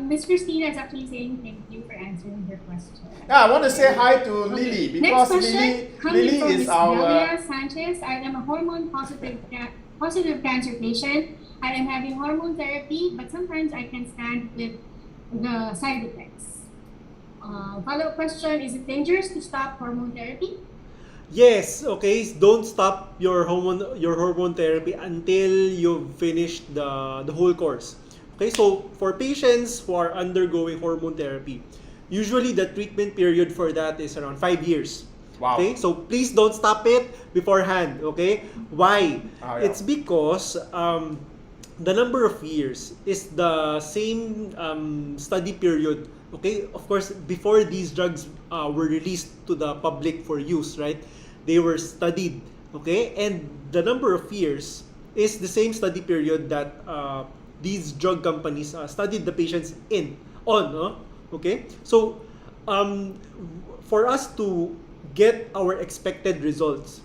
[SPEAKER 8] Miss Christina is actually saying thank you for answering her question.
[SPEAKER 4] Yeah, I want to say hi to Lily, because
[SPEAKER 8] Next question,
[SPEAKER 4] Lily is our...
[SPEAKER 8] Delia Sanchez. I am a hormone-positive cancer patient. I am having hormone therapy, but sometimes I can stand with the side effects. Follow-up question, is it dangerous to stop hormone therapy?
[SPEAKER 5] Yes, okay. Don't stop your hormone therapy until you've finished the whole course. Okay, so for patients who are undergoing hormone therapy, usually the treatment period for that is around 5 years.
[SPEAKER 4] Wow.
[SPEAKER 5] Okay, so please don't stop it beforehand. Okay, why? It's because the number of years is the same study period. Okay, of course, before these drugs were released to the public for use, right? They were studied. Okay, and the number of years is the same study period that these drug companies studied the patients on. Okay, so for us to get our expected results,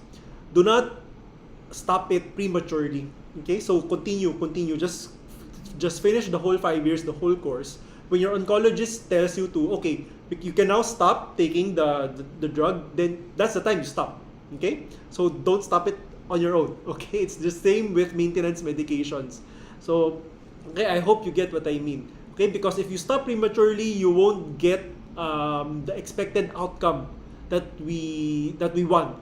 [SPEAKER 5] do not stop it prematurely. Okay, so continue. Just finish the whole 5 years, the whole course. When your oncologist tells you to, okay, you can now stop taking the drug, then that's the time you stop. Okay, so don't stop it on your own. Okay, it's the same with maintenance medications. So, okay, I hope you get what I mean. Okay, because if you stop prematurely, you won't get the expected outcome that we want.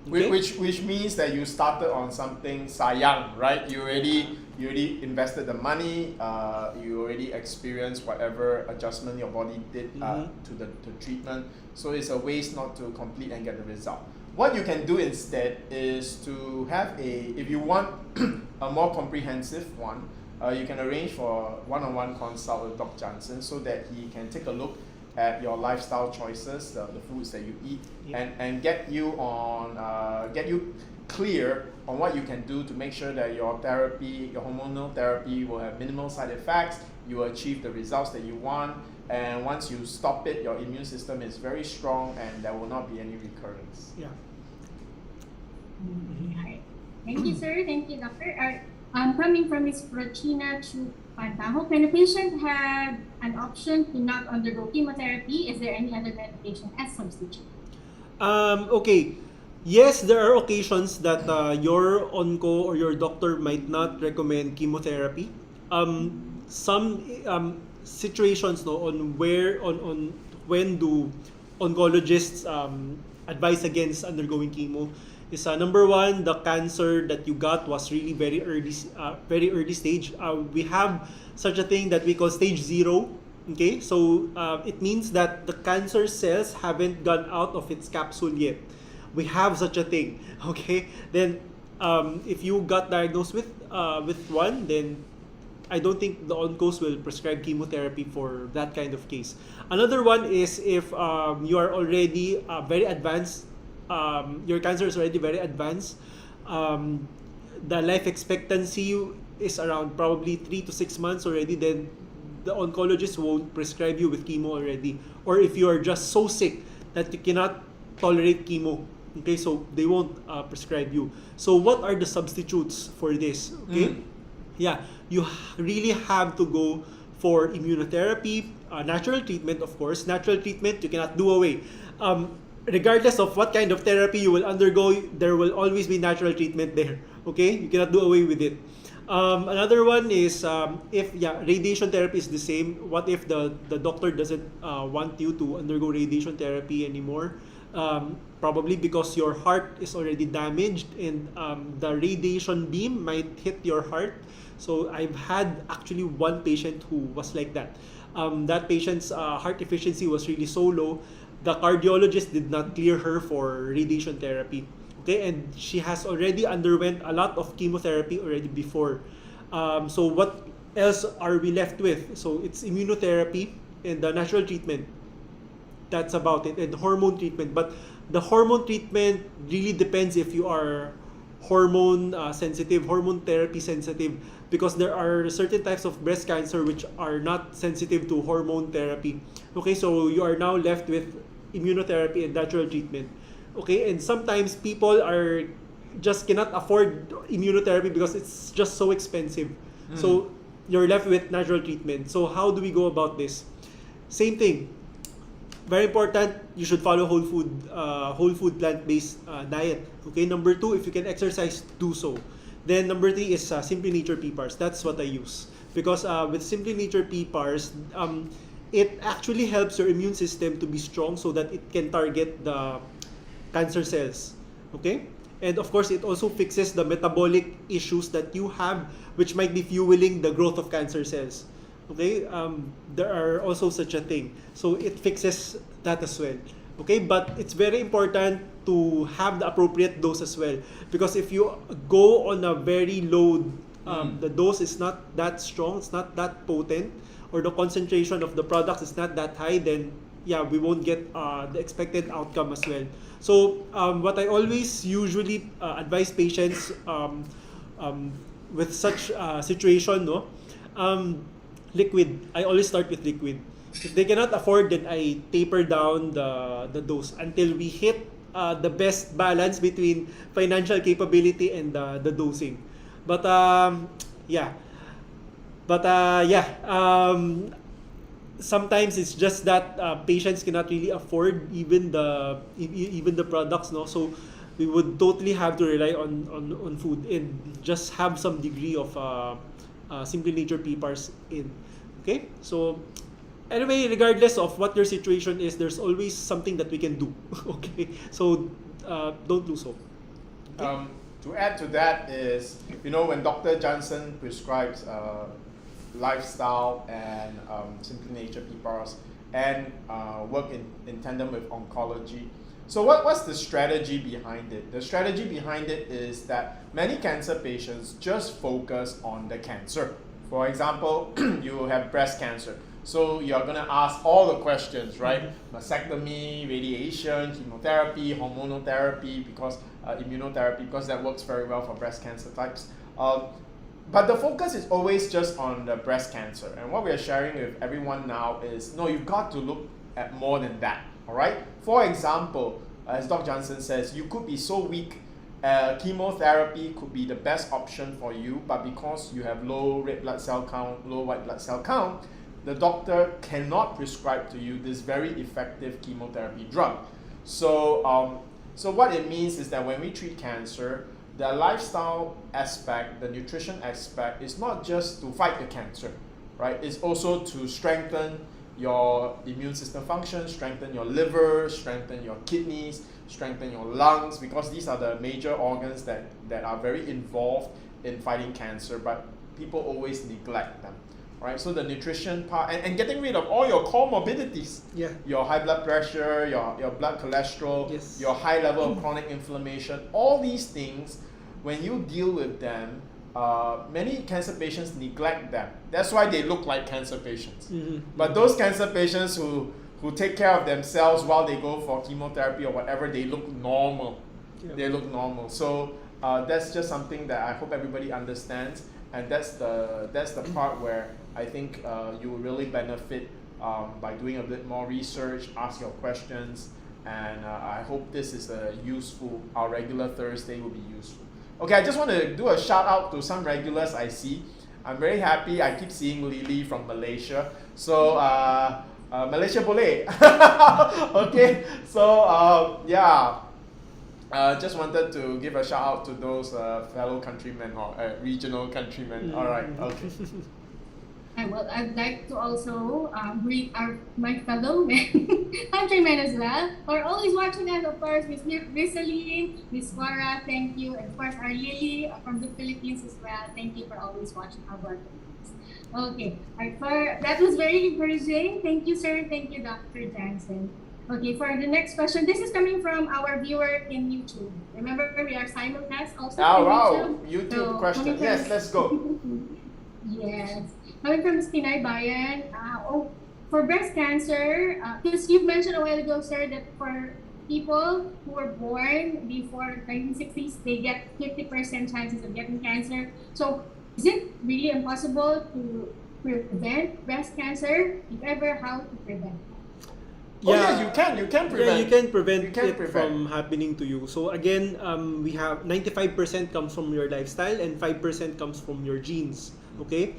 [SPEAKER 5] Okay?
[SPEAKER 4] Which means that you started on something sayang, right? You already invested the money. You already experienced whatever adjustment your body did to the treatment. So it's a waste not to complete and get the result. What you can do instead is to have if you want a more comprehensive one, you can arrange for one-on-one consult with Doc Jansen so that he can take a look at your lifestyle choices, the foods that you eat, and get you clear on what you can do to make sure that your therapy, your hormonal therapy, will have minimal side effects. You will achieve the results that you want, and once you stop it, your immune system is very strong, and there will not be any recurrence.
[SPEAKER 5] Yeah.
[SPEAKER 8] Thank you, sir. Thank you, doctor. Coming from Ms. Prochina Chupantaho, can a patient have an option to not undergo chemotherapy? Is there any other medication as substitute?
[SPEAKER 5] Okay. Yes, there are occasions that your onco or your doctor might not recommend chemotherapy. Some situations on when do oncologists advise against undergoing chemo is number one, the cancer that you got was really very early stage. We have such a thing that we call stage 0. Okay, so it means that the cancer cells haven't gone out of its capsule yet. We have such a thing. Okay, then if you got diagnosed with one, then I don't think the oncos will prescribe chemotherapy for that kind of case. Another one is if you are already very advanced, your cancer is already very advanced. The life expectancy is around probably 3 to 6 months already. Then the oncologist won't prescribe you with chemo already. Or if you are just so sick that you cannot tolerate chemo, okay, so they won't prescribe you. So what are the substitutes for this? Okay, yeah, you really have to go for immunotherapy, natural treatment, of course. Natural treatment you cannot do away. Regardless of what kind of therapy you will undergo, there will always be natural treatment there. Okay, you cannot do away with it. Another one is if radiation therapy is the same. What if the doctor doesn't want you to undergo radiation therapy anymore? Probably because your heart is already damaged and the radiation beam might hit your heart. So I've had actually one patient who was like that. That patient's heart efficiency was really so low, the cardiologist did not clear her for radiation therapy. Okay, and she has already underwent a lot of chemotherapy already before. So what else are we left with? So it's immunotherapy and the natural treatment. That's about it. And hormone treatment. But the hormone treatment really depends if you are hormone sensitive, hormone therapy sensitive, because there are certain types of breast cancer which are not sensitive to hormone therapy. Okay, so you are now left with immunotherapy and natural treatment. Okay, and sometimes people are just cannot afford immunotherapy because it's just so expensive. So you're left with natural treatment. So how do we go about this? Same thing. Very important, you should follow whole food plant-based diet. Okay, number 2, if you can exercise, do so. Then number 3 is Simply Nature PPARS. That's what I use. Because with Simply Nature PPARS, it actually helps your immune system to be strong so that it can target the cancer cells. Okay? And of course, it also fixes the metabolic issues that you have, which might be fueling the growth of cancer cells. Okay? There are also such a thing. So it fixes that as well. Okay? But it's very important to have the appropriate dose as well. Because if you go on a very low, the dose is not that strong, it's not that potent, or the concentration of the products is not that high, then we won't get the expected outcome as well. So what I always usually advise patients with such situation, liquid. I always start with liquid. If they cannot afford, then I taper down the dose until we hit the best balance between financial capability and the dosing. But sometimes it's just that patients cannot really afford even the products, no. So we would totally have to rely on food and just have some degree of Simply Nature PPARS in. Okay, so anyway, regardless of what your situation is, there's always something that we can do. Okay, so don't lose hope. Okay?
[SPEAKER 4] To add to that is, when Dr. Jansen prescribes lifestyle and Simply Nature PPARS and work in tandem with oncology. So what's the strategy behind it? The strategy behind it is that many cancer patients just focus on the cancer. For example, you have breast cancer. So you're going to ask all the questions, right? Mastectomy, radiation, chemotherapy, hormonal therapy, because immunotherapy, because that works very well for breast cancer types. But the focus is always just on the breast cancer. And what we are sharing with everyone now is, no, you've got to look at more than that, all right? For example, as Doc Jansen says, you could be so weak, chemotherapy could be the best option for you, but because you have low red blood cell count, low white blood cell count, the doctor cannot prescribe to you this very effective chemotherapy drug. So, so what it means is that when we treat cancer, the lifestyle aspect, the nutrition aspect is not just to fight the cancer, right? It's also to strengthen your immune system function, strengthen your liver, strengthen your kidneys, strengthen your lungs, because these are the major organs that are very involved in fighting cancer, but people always neglect them. right? So the nutrition part and getting rid of all your comorbidities.
[SPEAKER 5] Yeah.
[SPEAKER 4] Your high blood pressure, your blood cholesterol,
[SPEAKER 5] Yes.
[SPEAKER 4] your high level of chronic inflammation, all these things, when you deal with them, many cancer patients neglect them. That's why they look like cancer patients. But those cancer patients who take care of themselves while they go for chemotherapy or whatever, they look normal.
[SPEAKER 5] Yeah.
[SPEAKER 4] They look normal. So that's just something that I hope everybody understands, and that's the part where I think you will really benefit by doing a bit more research, ask your questions, and I hope this is useful. Our regular Thursday will be useful. Okay, I just want to do a shout out to some regulars I see. I'm very happy. I keep seeing Lily from Malaysia. So Malaysia boleh. Okay, so yeah. Just wanted to give a shout out to those fellow countrymen or regional countrymen. All right, okay.
[SPEAKER 8] Well, I'd like to also greet my fellow countrymen as well, who are always watching us. Of course, Miss Rizzaline, Miss Farah, thank you. And of course, our Lily from the Philippines as well. Thank you for always watching our videos. Okay, that was very encouraging. Thank you, sir. Thank you, Dr. Jansen. Okay, for the next question, this is coming from our viewer in YouTube. Remember, we are simulcast also
[SPEAKER 4] Oh,
[SPEAKER 8] in
[SPEAKER 4] wow,
[SPEAKER 8] YouTube.
[SPEAKER 4] YouTube question. Yes, let's go.
[SPEAKER 8] Yes. Coming from Pinay Bayan, for breast cancer, because you've mentioned a while ago, sir, that for people who were born before 1960s, they get 50% chances of getting cancer. So is it really impossible to prevent breast cancer? If ever, how to prevent?
[SPEAKER 4] Oh, yeah, you can prevent.
[SPEAKER 5] Yeah, you can prevent
[SPEAKER 4] You can
[SPEAKER 5] it
[SPEAKER 4] prevent.
[SPEAKER 5] from happening to you. So again, we have 95% comes from your lifestyle and 5% comes from your genes. Okay?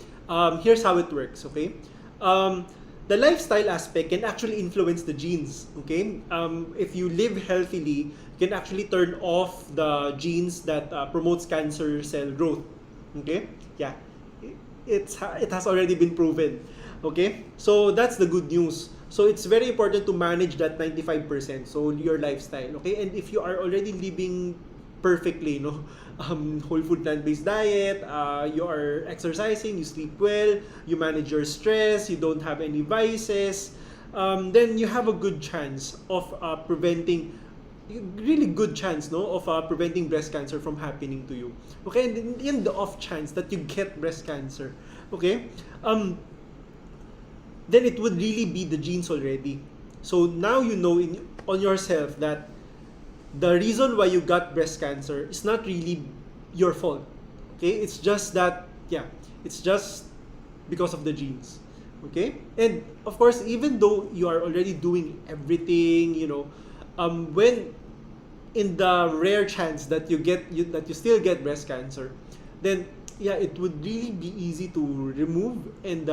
[SPEAKER 5] Here's how it works, okay? The lifestyle aspect can actually influence the genes, okay? If you live healthily, you can actually turn off the genes that promotes cancer cell growth, okay? Yeah, it has already been proven, okay? So that's the good news. So it's very important to manage that 95%, so your lifestyle, okay? And if you are already living perfectly, whole food plant-based diet, you are exercising, you sleep well, you manage your stress, you don't have any vices, then you have a good chance of preventing, really good chance, of preventing breast cancer from happening to you. Okay, and in the off chance that you get breast cancer, okay, then it would really be the genes already. So now you know on yourself that the reason why you got breast cancer is not really your fault. Okay? It's just that, it's just because of the genes. Okay? And of course, even though you are already doing everything, when in the rare chance that you still get breast cancer, then it would really be easy to remove, and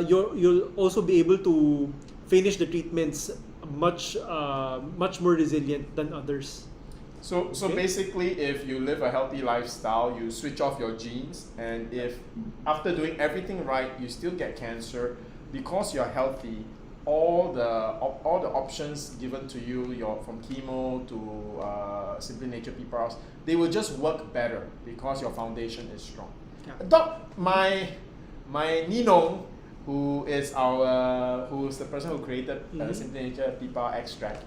[SPEAKER 5] you'll also be able to finish the treatments much more resilient than others.
[SPEAKER 4] So basically, if you live a healthy lifestyle, you switch off your genes, and if after doing everything right, you still get cancer, because you're healthy, all the options given to you, from chemo to Simply Nature PPARS, they will just work better because your foundation is strong.
[SPEAKER 5] Yeah.
[SPEAKER 4] Doc, my Ninong, who is the person who created Simply Nature PPAR extract,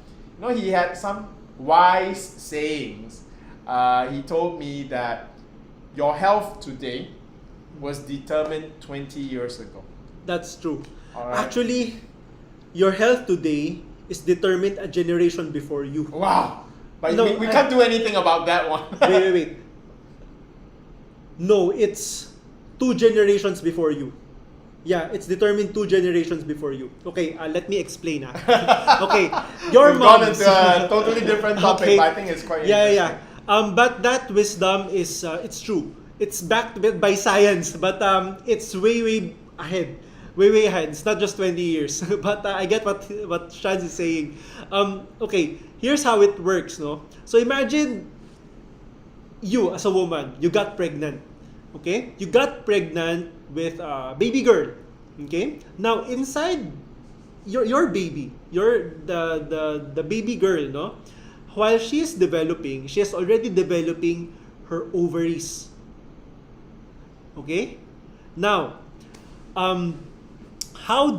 [SPEAKER 4] he had some wise sayings. He told me that your health today was determined 20 years ago.
[SPEAKER 5] That's true.
[SPEAKER 4] All right.
[SPEAKER 5] Actually, your health today is determined a generation before you.
[SPEAKER 4] Wow. But we can't do anything about that one.
[SPEAKER 5] Wait. No, it's 2 generations before you. Yeah, it's determined 2 generations before you. Okay, let me explain. Okay, your
[SPEAKER 4] We've
[SPEAKER 5] mom.
[SPEAKER 4] gone into a totally different topic,
[SPEAKER 5] Okay.
[SPEAKER 4] but I think it's quite interesting.
[SPEAKER 5] Yeah. But that wisdom is it's true. It's backed by science, but it's way ahead. Way ahead. It's not just 20 years. But I get what Shaz is saying. Okay, here's how it works, no? So imagine you as a woman, you got pregnant. Okay? You got pregnant with a baby girl. Okay? Now inside your baby, the baby girl, no? While she is already developing her ovaries. Okay? Now, how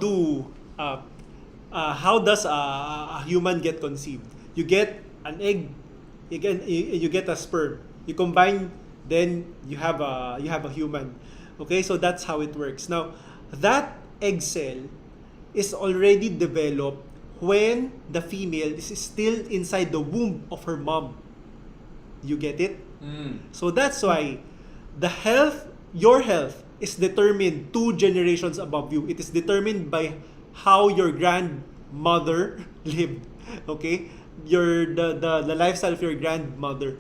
[SPEAKER 5] does a human get conceived? You get an egg, you get a sperm. You combine, then you have a human. Okay, so that's how it works. Now, that egg cell is already developed when the female is still inside the womb of her mom. You get it? So that's why your health is determined 2 generations above you. It is determined by how your grandmother lived. Okay? The lifestyle of your grandmother.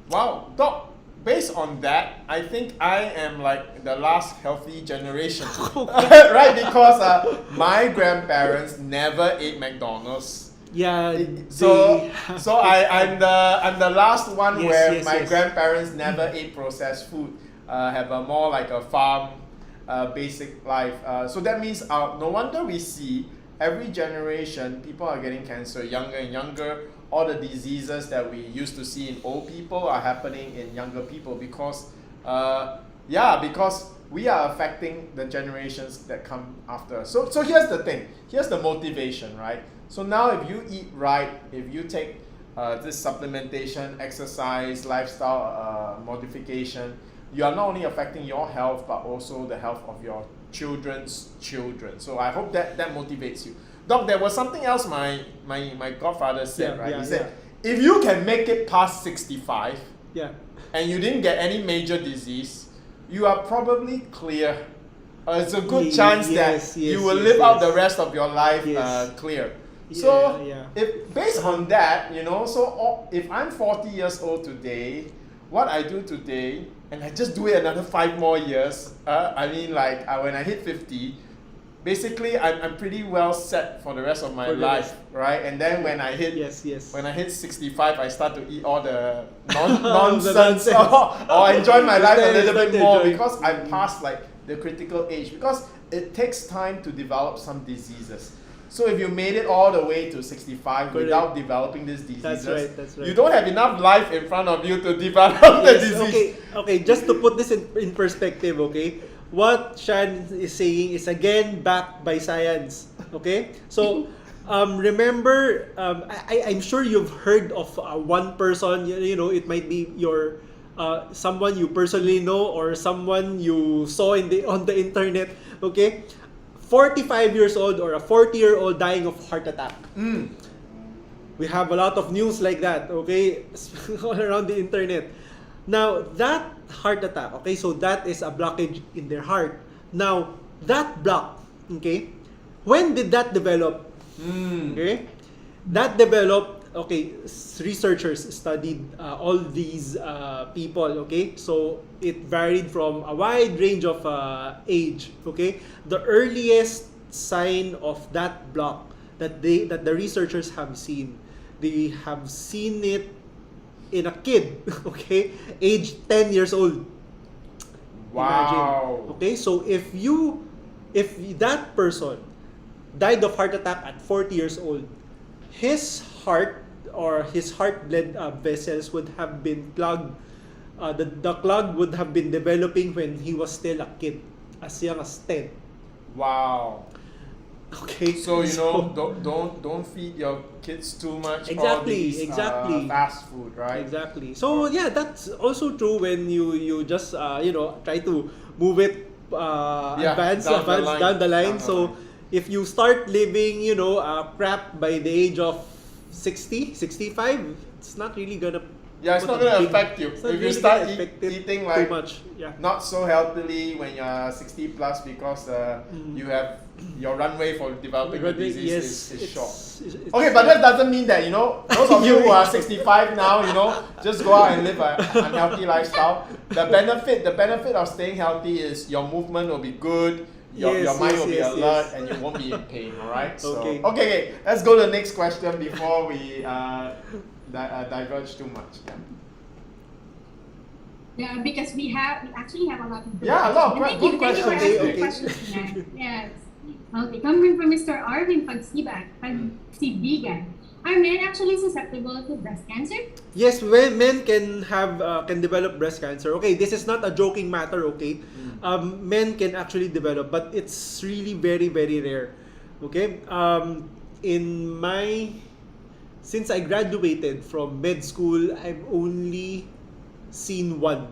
[SPEAKER 4] Wow, Doc, based on that, I think I am like the last healthy generation. Right? Because my grandparents never ate McDonald's.
[SPEAKER 5] Yeah.
[SPEAKER 4] So I'm the last one where my
[SPEAKER 5] yes.
[SPEAKER 4] grandparents never ate processed food. Have a more like a farm basic life. So that means no wonder we see every generation people are getting cancer younger and younger. All the diseases that we used to see in old people are happening in younger people because we are affecting the generations that come after. So here's the thing. Here's the motivation, right? So now if you eat right, if you take this supplementation, exercise, lifestyle modification, you are not only affecting your health but also the health of your children's children. So I hope that motivates you. Doc, there was something else my godfather said, right? He said, if you can make it past 65 and you didn't get any major disease, you are probably clear. It's a good chance that you will live out the rest of your life clear. If based on that, if I'm 40 years old today, what I do today, and I just do it another 5 more years, when I hit 50, basically I'm pretty well set for the rest of my life, right? And then when I hit when I hit 65, I start to eat all the nonsense or enjoy my life a little bit more because I'm past like the critical age, because it takes time to develop some diseases. So if you made it all the way to 65 without developing these diseases,
[SPEAKER 5] that's right.
[SPEAKER 4] You don't have enough life in front of you to develop the disease.
[SPEAKER 5] Okay, just to put this in perspective, okay? What Shan is saying is again backed by science, okay? So, remember, I'm sure you've heard of one person, it might be your someone you personally know or someone you saw on the internet, okay? 45 years old or a 40-year-old dying of heart attack. We have a lot of news like that, okay? All around the internet. Now, that heart attack, okay, so that is a blockage in their heart. Now, that block, okay, when did that develop? Okay? That developed, okay, researchers studied all these people, okay? So, it varied from a wide range of age, okay? The earliest sign of that block that the researchers have seen, they have seen it in a kid, okay, age 10 years old.
[SPEAKER 4] Wow.
[SPEAKER 5] Imagine. Okay, so if that person died of heart attack at 40 years old, his heart or his heart blood vessels would have been clogged. The clog would have been developing when he was still a kid, as young as 10.
[SPEAKER 4] Wow.
[SPEAKER 5] Okay.
[SPEAKER 4] So don't feed your kids too much.
[SPEAKER 5] Exactly.
[SPEAKER 4] Fast food, right?
[SPEAKER 5] Exactly. So yeah, that's also true when you just try to move it advance down the line. So if you start living crap by the age of 60, 65, it's not really gonna.
[SPEAKER 4] Yeah, it's not going to affect you. If you start eating like
[SPEAKER 5] too much,
[SPEAKER 4] not so healthily when you're 60 plus because you have your runway for developing the disease is short. Okay, but that doesn't mean that, those of you who are 65 now, just go out and live an unhealthy lifestyle. The benefit of staying healthy is your movement will be good, your mind will be alert, and you won't be in pain, alright? So, okay, let's go to the next question before we diverge too much.
[SPEAKER 8] Yeah, because we actually have a lot of
[SPEAKER 4] a lot of good questions.
[SPEAKER 8] Thank you for asking questions. Yes. Okay, coming from Mr. Arvin Pagsiban. Are men actually susceptible to breast cancer?
[SPEAKER 5] Yes, when men can develop breast cancer. Okay, this is not a joking matter. Okay, men can actually develop, but it's really very very rare. Okay, since I graduated from med school, I've only seen one.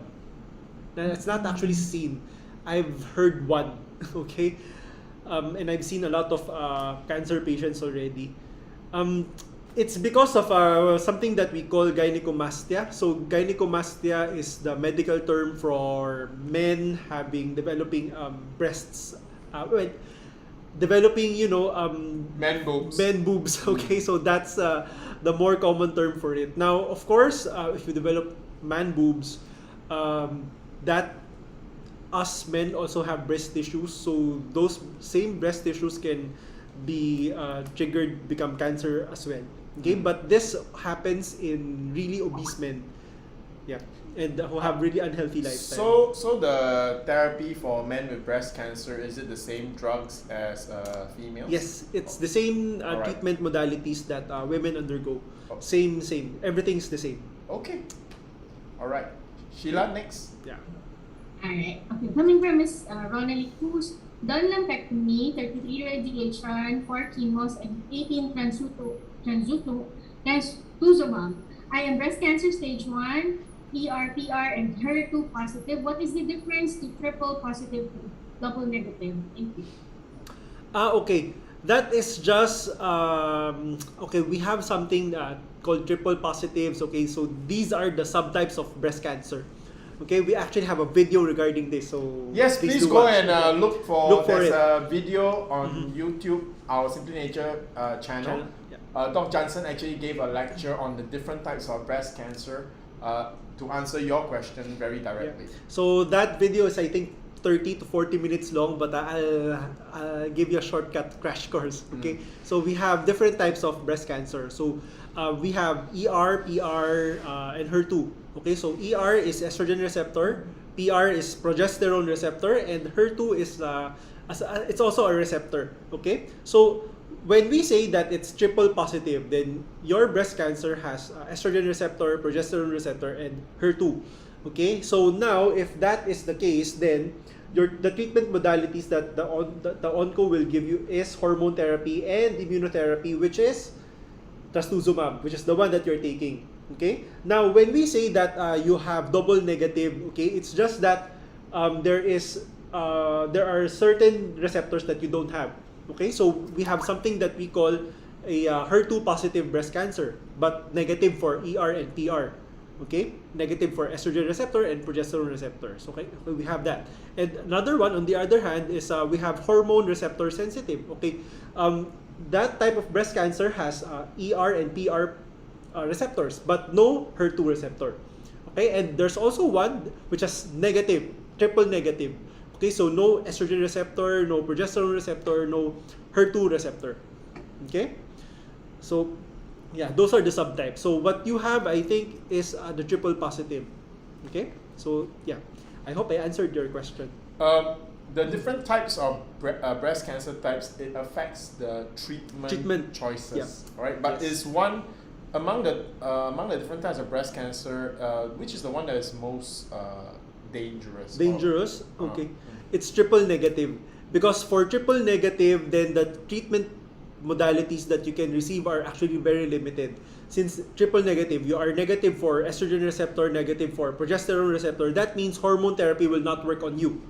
[SPEAKER 5] It's not actually seen. I've heard one. Okay, and I've seen a lot of cancer patients already. It's because of something that we call gynecomastia. So gynecomastia is the medical term for men developing breasts. Developing,
[SPEAKER 4] Men boobs.
[SPEAKER 5] men boobs. Okay, so that's the more common term for it. Now, of course, if you develop man boobs, that us men also have breast tissues. So those same breast tissues can be triggered, become cancer as well. Okay, but this happens in really obese men, yeah, and who have really unhealthy lifestyle.
[SPEAKER 4] So the therapy for men with breast cancer, is it the same drugs as females?
[SPEAKER 5] Yes, it's the same
[SPEAKER 4] Alright.
[SPEAKER 5] treatment modalities that women undergo.
[SPEAKER 4] Oh.
[SPEAKER 5] Same, everything's the same.
[SPEAKER 4] Okay. All right. Sheila, next.
[SPEAKER 5] Yeah.
[SPEAKER 8] Alright. Okay, coming from Ms. Ronald Cruz, done lumpectomy, 33 radiation, 4 chemos, and 18 trastuzumab. I am breast cancer stage 1, PR, and HER2 positive. What is the difference to triple positive to double negative? Thank you.
[SPEAKER 5] Okay. That is just okay. We have something called triple positives. Okay, so these are the subtypes of breast cancer. Okay, we actually have a video regarding this. So
[SPEAKER 4] Yes, please
[SPEAKER 5] do
[SPEAKER 4] go
[SPEAKER 5] watch.
[SPEAKER 4] and look for
[SPEAKER 5] it.
[SPEAKER 4] a video on YouTube, our Simply Nature channel.
[SPEAKER 5] Yeah.
[SPEAKER 4] Doc Jansen actually gave a lecture on the different types of breast cancer to answer your question very directly.
[SPEAKER 5] Yeah. So that video is, I think, 30 to 40 minutes long, but I'll give you a shortcut crash course. Okay, so we have different types of breast cancer. So we have ER, PR, and HER2. Okay, so ER is estrogen receptor, PR is progesterone receptor, and HER2 is it's also a receptor. Okay, so when we say that it's triple positive, then your breast cancer has estrogen receptor, progesterone receptor, and HER2. Okay, so now if that is the case, then the treatment modalities that the onco will give you is hormone therapy and immunotherapy, which is trastuzumab, which is the one that you're taking. Okay, now when we say that you have double negative, okay, it's just that there are certain receptors that you don't have. Okay, so we have something that we call a HER2 positive breast cancer, but negative for ER and PR. Okay, negative for estrogen receptor and progesterone receptors. Okay, so we have that. And another one, on the other hand, is we have hormone receptor sensitive. Okay, that type of breast cancer has ER and PR receptors, but no HER2 receptor. Okay, and there's also one which is negative, triple negative. Okay, so no estrogen receptor, no progesterone receptor, no HER2 receptor. Okay, so yeah, those are the subtypes. So what you have, I think, is the triple positive. Okay, so yeah, I hope I answered your question.
[SPEAKER 4] The different types of breast cancer types, it affects the treatment choices,
[SPEAKER 5] yeah.
[SPEAKER 4] right? But
[SPEAKER 5] Yes.
[SPEAKER 4] is one among the different types of breast cancer, which is the one that is most dangerous?
[SPEAKER 5] Dangerous? Okay. It's triple negative. Because for triple negative, then the treatment modalities that you can receive are actually very limited. Since triple negative, you are negative for estrogen receptor, negative for progesterone receptor, that means hormone therapy will not work on you.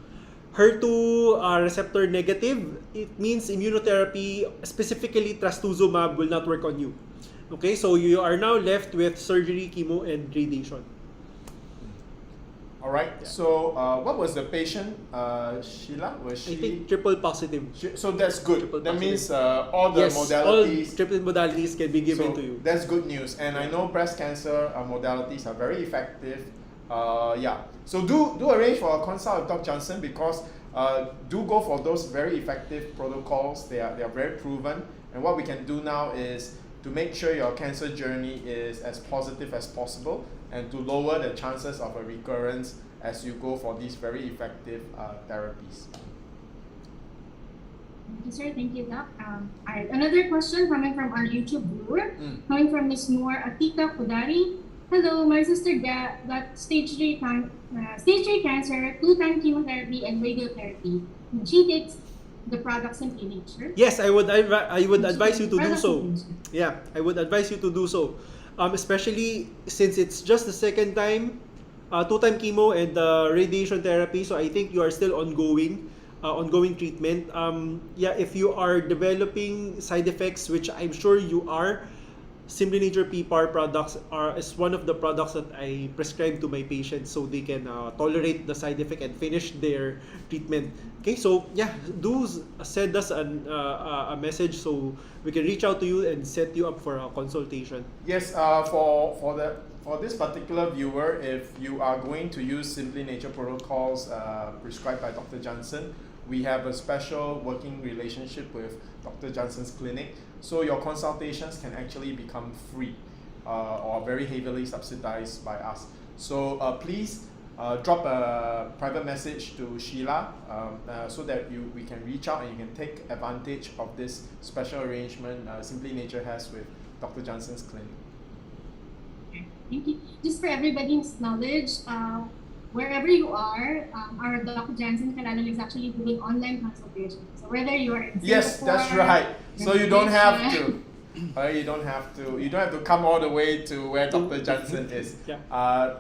[SPEAKER 5] HER2 receptor negative, it means immunotherapy, specifically trastuzumab, will not work on you. Okay, so you are now left with surgery, chemo, and radiation.
[SPEAKER 4] All right.
[SPEAKER 5] Yeah.
[SPEAKER 4] So, what was the patient, Sheila? Was she?
[SPEAKER 5] I think triple positive.
[SPEAKER 4] So that's good.
[SPEAKER 5] Triple
[SPEAKER 4] That
[SPEAKER 5] positive.
[SPEAKER 4] means all the
[SPEAKER 5] Yes,
[SPEAKER 4] modalities.
[SPEAKER 5] all treatment modalities can be given to you.
[SPEAKER 4] That's good news. And I know breast cancer modalities are very effective. Yeah. So do arrange for a consult with Doc Jansen, because do go for those very effective protocols. They are very proven. And what we can do now is to make sure your cancer journey is as positive as possible, and to lower the chances of a recurrence as you go for these very effective therapies.
[SPEAKER 8] Thank you, sir. Thank you, Doc. All right, another question coming from our YouTube viewer, coming from Ms. Noor Atika Kudari. Hello, my sister got stage 3 cancer, 2-time chemotherapy, and radiotherapy. She takes the products in nature.
[SPEAKER 5] Yes, I would advise you to do so. Yeah, I would advise you to do so. Especially since it's just the second time, 2-time chemo and radiation therapy. So I think you are still ongoing treatment. Yeah, if you are developing side effects, which I'm sure you are, Simply Nature PPAR products is one of the products that I prescribe to my patients so they can tolerate the side effect and finish their treatment. Okay, so yeah, do send us a message so we can reach out to you and set you up for a consultation.
[SPEAKER 4] Yes, for this particular viewer, if you are going to use Simply Nature protocols prescribed by Dr. Jansen, we have a special working relationship with Dr. Jansen's clinic. So your consultations can actually become free or very heavily subsidized by us. So please drop a private message to Sheila so that we can reach out and you can take advantage of this special arrangement Simply Nature has with Dr. Jansen's clinic.
[SPEAKER 8] Thank you. Just for everybody's knowledge, wherever you are, our Doc Jansen Calalan is actually doing online consultations. So whether you are in Singapore,
[SPEAKER 4] yes, that's right. So you don't have to. You don't have to come all the way to where Dr. Jansen is.
[SPEAKER 5] Yeah.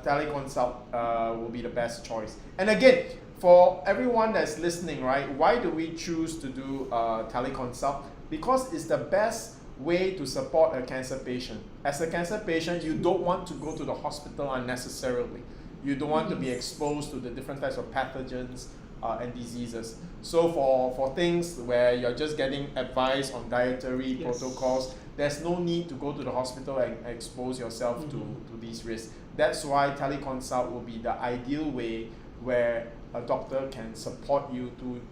[SPEAKER 4] Teleconsult will be the best choice. And again, for everyone that's listening, right? Why do we choose to do teleconsult? Because it's the best way to support a cancer patient. As a cancer patient, you don't want to go to the hospital unnecessarily. You don't want to be exposed to the different types of pathogens and diseases. So for things where you're just getting advice on dietary protocols, there's no need to go to the hospital and expose yourself to these risks. That's why teleconsult will be the ideal way where a doctor can support you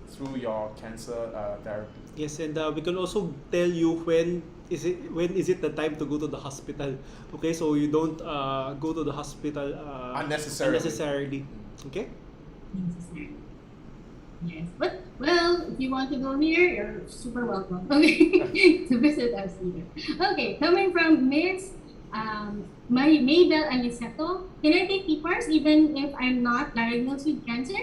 [SPEAKER 4] through your cancer therapy.
[SPEAKER 5] Yes, and we can also tell you when is it the time to go to the hospital. Okay, so you don't go to the hospital unnecessarily. Okay.
[SPEAKER 8] Yes, but well, if you want to go here, you're super welcome. Okay, to visit us here. Okay, coming from Miss Maybel Aniceto, can I take PPARS even if I'm not diagnosed with cancer?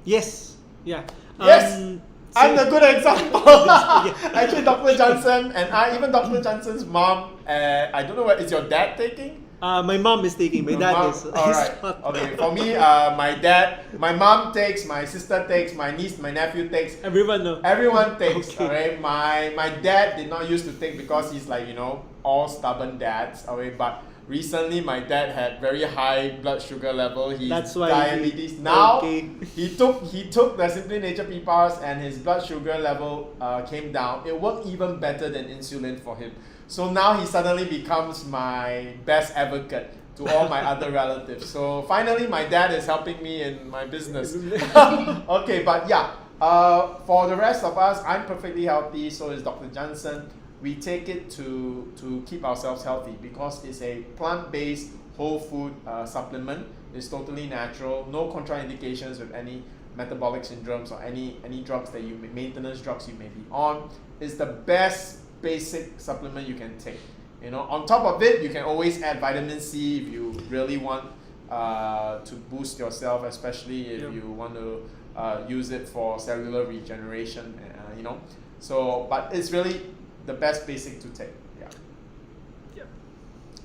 [SPEAKER 5] Yes. Yeah.
[SPEAKER 4] Yes. I'm the good example. Actually, Dr. Jansen and even Dr. Jansen's mom. I don't know what is your dad taking.
[SPEAKER 5] My mom is taking. My dad is.
[SPEAKER 4] All right. Okay. For me, my dad, my mom takes, my sister takes, my niece, my nephew takes.
[SPEAKER 5] Everyone knows.
[SPEAKER 4] Everyone takes.
[SPEAKER 5] Okay.
[SPEAKER 4] All right. My dad did not used to take because he's like all stubborn dads. Okay, but recently my dad had very high blood sugar level.
[SPEAKER 5] That's why
[SPEAKER 4] diabetes. Now he took the Simply Nature PPARS and his blood sugar level came down. It worked even better than insulin for him. So now he suddenly becomes my best advocate to all my other relatives. So finally my dad is helping me in my business. Okay, but yeah, for the rest of us, I'm perfectly healthy, so is Dr. Jansen. We take it to keep ourselves healthy because it's a plant-based whole food supplement. It's totally natural, no contraindications with any metabolic syndromes or any drugs that maintenance drugs you may be on. It's the best basic supplement you can take. On top of it, you can always add vitamin C if you really want to boost yourself, especially if you want to use it for cellular regeneration. So, but it's really the best basic to take. Yeah.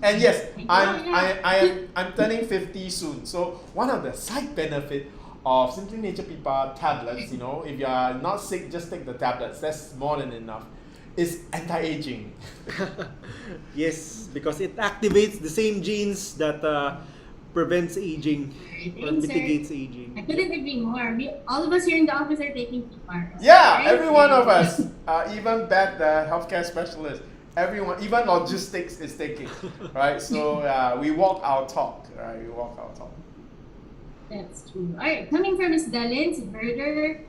[SPEAKER 4] And yes, I'm turning 50 soon. So one of the side benefit of Simply Nature PPAR tablets, if you are not sick, just take the tablets. That's more than enough. Is anti-aging.
[SPEAKER 5] Yes, because it activates the same genes that prevents aging or mitigates aging.
[SPEAKER 8] I couldn't agree more. All of us here in the office are taking PPARS.
[SPEAKER 4] Yeah, right? Every one of us. Even Beth, the healthcare specialist. Everyone, even logistics is taking. Right? So we walk our talk. Right? We walk our talk.
[SPEAKER 8] That's true. Alright, coming from Ms. Dalin, Verder,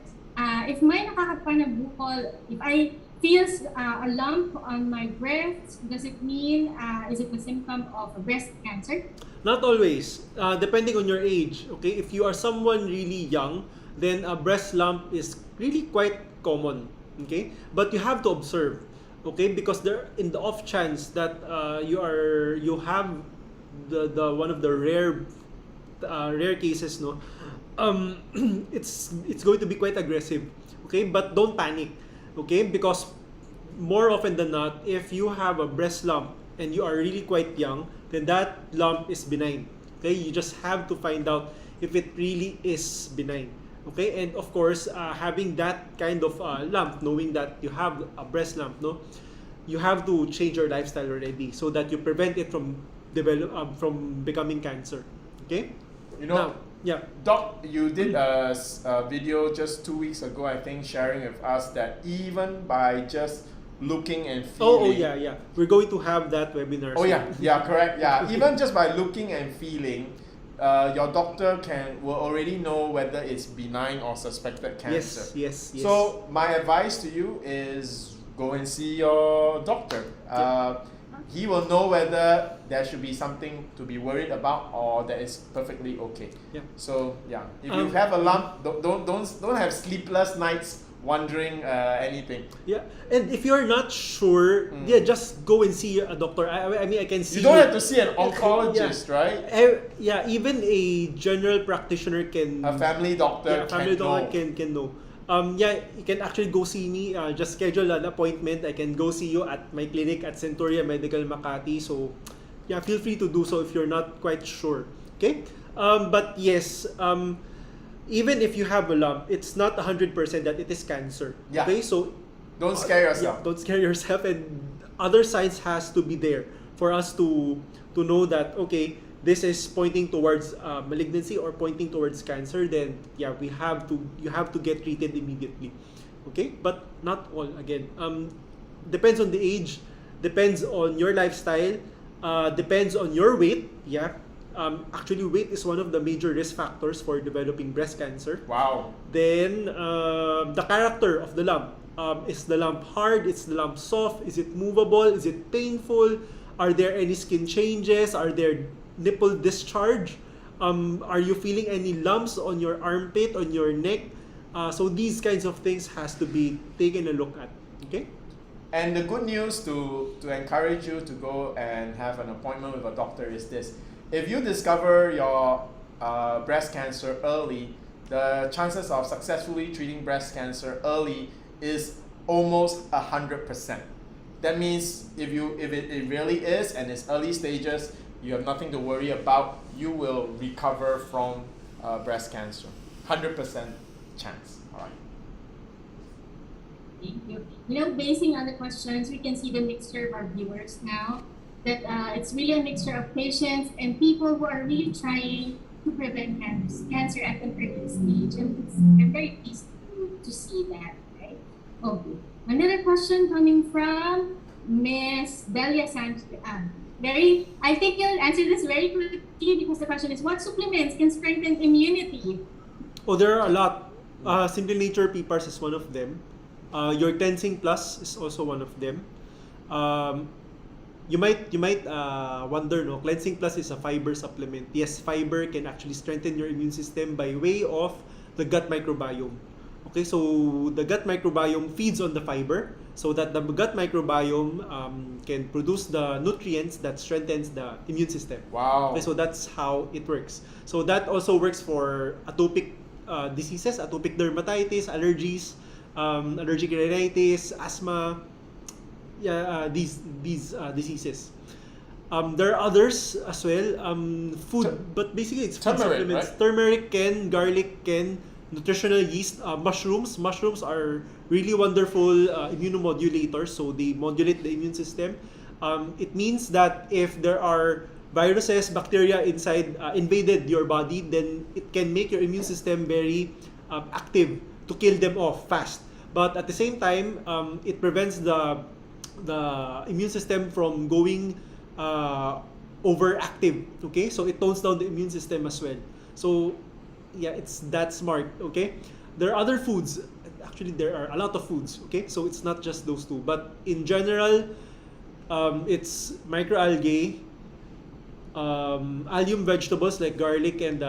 [SPEAKER 8] if may nakakapana bukol, if I feels a lump on my breast, does it mean, is it a symptom of breast cancer?
[SPEAKER 5] Not always, depending on your age. Okay, if you are someone really young, then a breast lump is really quite common. Okay, but you have to observe. Okay, because there, in the off chance that you have the one of the rare cases, no, it's going to be quite aggressive. Okay, but don't panic. Okay, because more often than not, if you have a breast lump and you are really quite young, then that lump is benign. Okay, you just have to find out if it really is benign. Okay, and of course, having that kind of lump, knowing that you have a breast lump, no, you have to change your lifestyle already so that you prevent it from from becoming cancer. Okay.
[SPEAKER 4] You know,
[SPEAKER 5] now, yeah,
[SPEAKER 4] Doc, you did a video just 2 weeks ago, I think, sharing with us that even by just looking and feeling.
[SPEAKER 5] Yeah. We're going to have that webinar.
[SPEAKER 4] Oh yeah, correct. Yeah, even just by looking and feeling, your doctor will already know whether it's benign or suspected cancer.
[SPEAKER 5] Yes.
[SPEAKER 4] So my advice to you is go and see your doctor. He will know whether there should be something to be worried about or that is perfectly okay.
[SPEAKER 5] Yeah.
[SPEAKER 4] So yeah, if you have a lump, don't have sleepless nights wondering anything.
[SPEAKER 5] Yeah, and if you're not sure, just go and see a doctor. I mean, I can see.
[SPEAKER 4] You don't have to see an oncologist, right?
[SPEAKER 5] Yeah, even a general practitioner can.
[SPEAKER 4] A family doctor.
[SPEAKER 5] Can know. You can actually go see me. Just schedule an appointment. I can go see you at my clinic at Centuria Medical Makati. So, yeah, feel free to do so if you're not quite sure. Okay, but yes, even if you have a lump, it's not 100% that it is cancer.
[SPEAKER 4] Yeah.
[SPEAKER 5] Okay, so
[SPEAKER 4] don't scare yourself.
[SPEAKER 5] Don't scare yourself, and other signs has to be there for us to know that okay, this is pointing towards malignancy or pointing towards cancer. Then yeah, you have to get treated immediately. Okay, but not all. Again, depends on the age, depends on your lifestyle, depends on your weight. Yeah. Actually, weight is one of the major risk factors for developing breast cancer.
[SPEAKER 4] Wow.
[SPEAKER 5] Then, the character of the lump. Is the lump hard? Is the lump soft? Is it movable? Is it painful? Are there any skin changes? Are there nipple discharge? Are you feeling any lumps on your armpit, on your neck? So these kinds of things has to be taken a look at. Okay?
[SPEAKER 4] And the good news to encourage you to go and have an appointment with a doctor is this. If you discover your breast cancer early, the chances of successfully treating breast cancer early is almost 100%. That means if it really is and it's early stages, you have nothing to worry about. You will recover from breast cancer. 100% chance. All right.
[SPEAKER 8] Thank you. You know, basing on the questions, we can see the mixture of our viewers now. That it's really a mixture of patients and people who are really trying to prevent cancer at an early stage. And I'm very pleased to see that, right? Okay. Another question coming from Miss Delia Sanchez. I think you'll answer this very quickly because the question is, what supplements can strengthen immunity?
[SPEAKER 5] Oh, there are a lot. Simply Nature PPARS is one of them. Your Cleansing Plus is also one of them. You might wonder, no, Cleansing Plus is a fiber supplement. Yes, fiber can actually strengthen your immune system by way of the gut microbiome. Okay, so the gut microbiome feeds on the fiber so that the gut microbiome can produce the nutrients that strengthens the immune system.
[SPEAKER 4] Wow.
[SPEAKER 5] Okay, so that's how it works. So that also works for atopic diseases, atopic dermatitis, allergies, allergic rhinitis, asthma. These diseases. There are others as well. Food, but basically it's food supplements.
[SPEAKER 4] Right?
[SPEAKER 5] Turmeric can, garlic can, nutritional yeast, mushrooms. Mushrooms are really wonderful immunomodulators, so they modulate the immune system. It means that if there are viruses, bacteria inside invaded your body, then it can make your immune system very active to kill them off fast. But at the same time, it prevents the immune system from going overactive. Okay, so it tones down the immune system as well. So yeah, it's that smart. Okay, there are other foods. Actually, there are a lot of foods. Okay, so it's not just those two, but in general, it's microalgae, allium vegetables like garlic and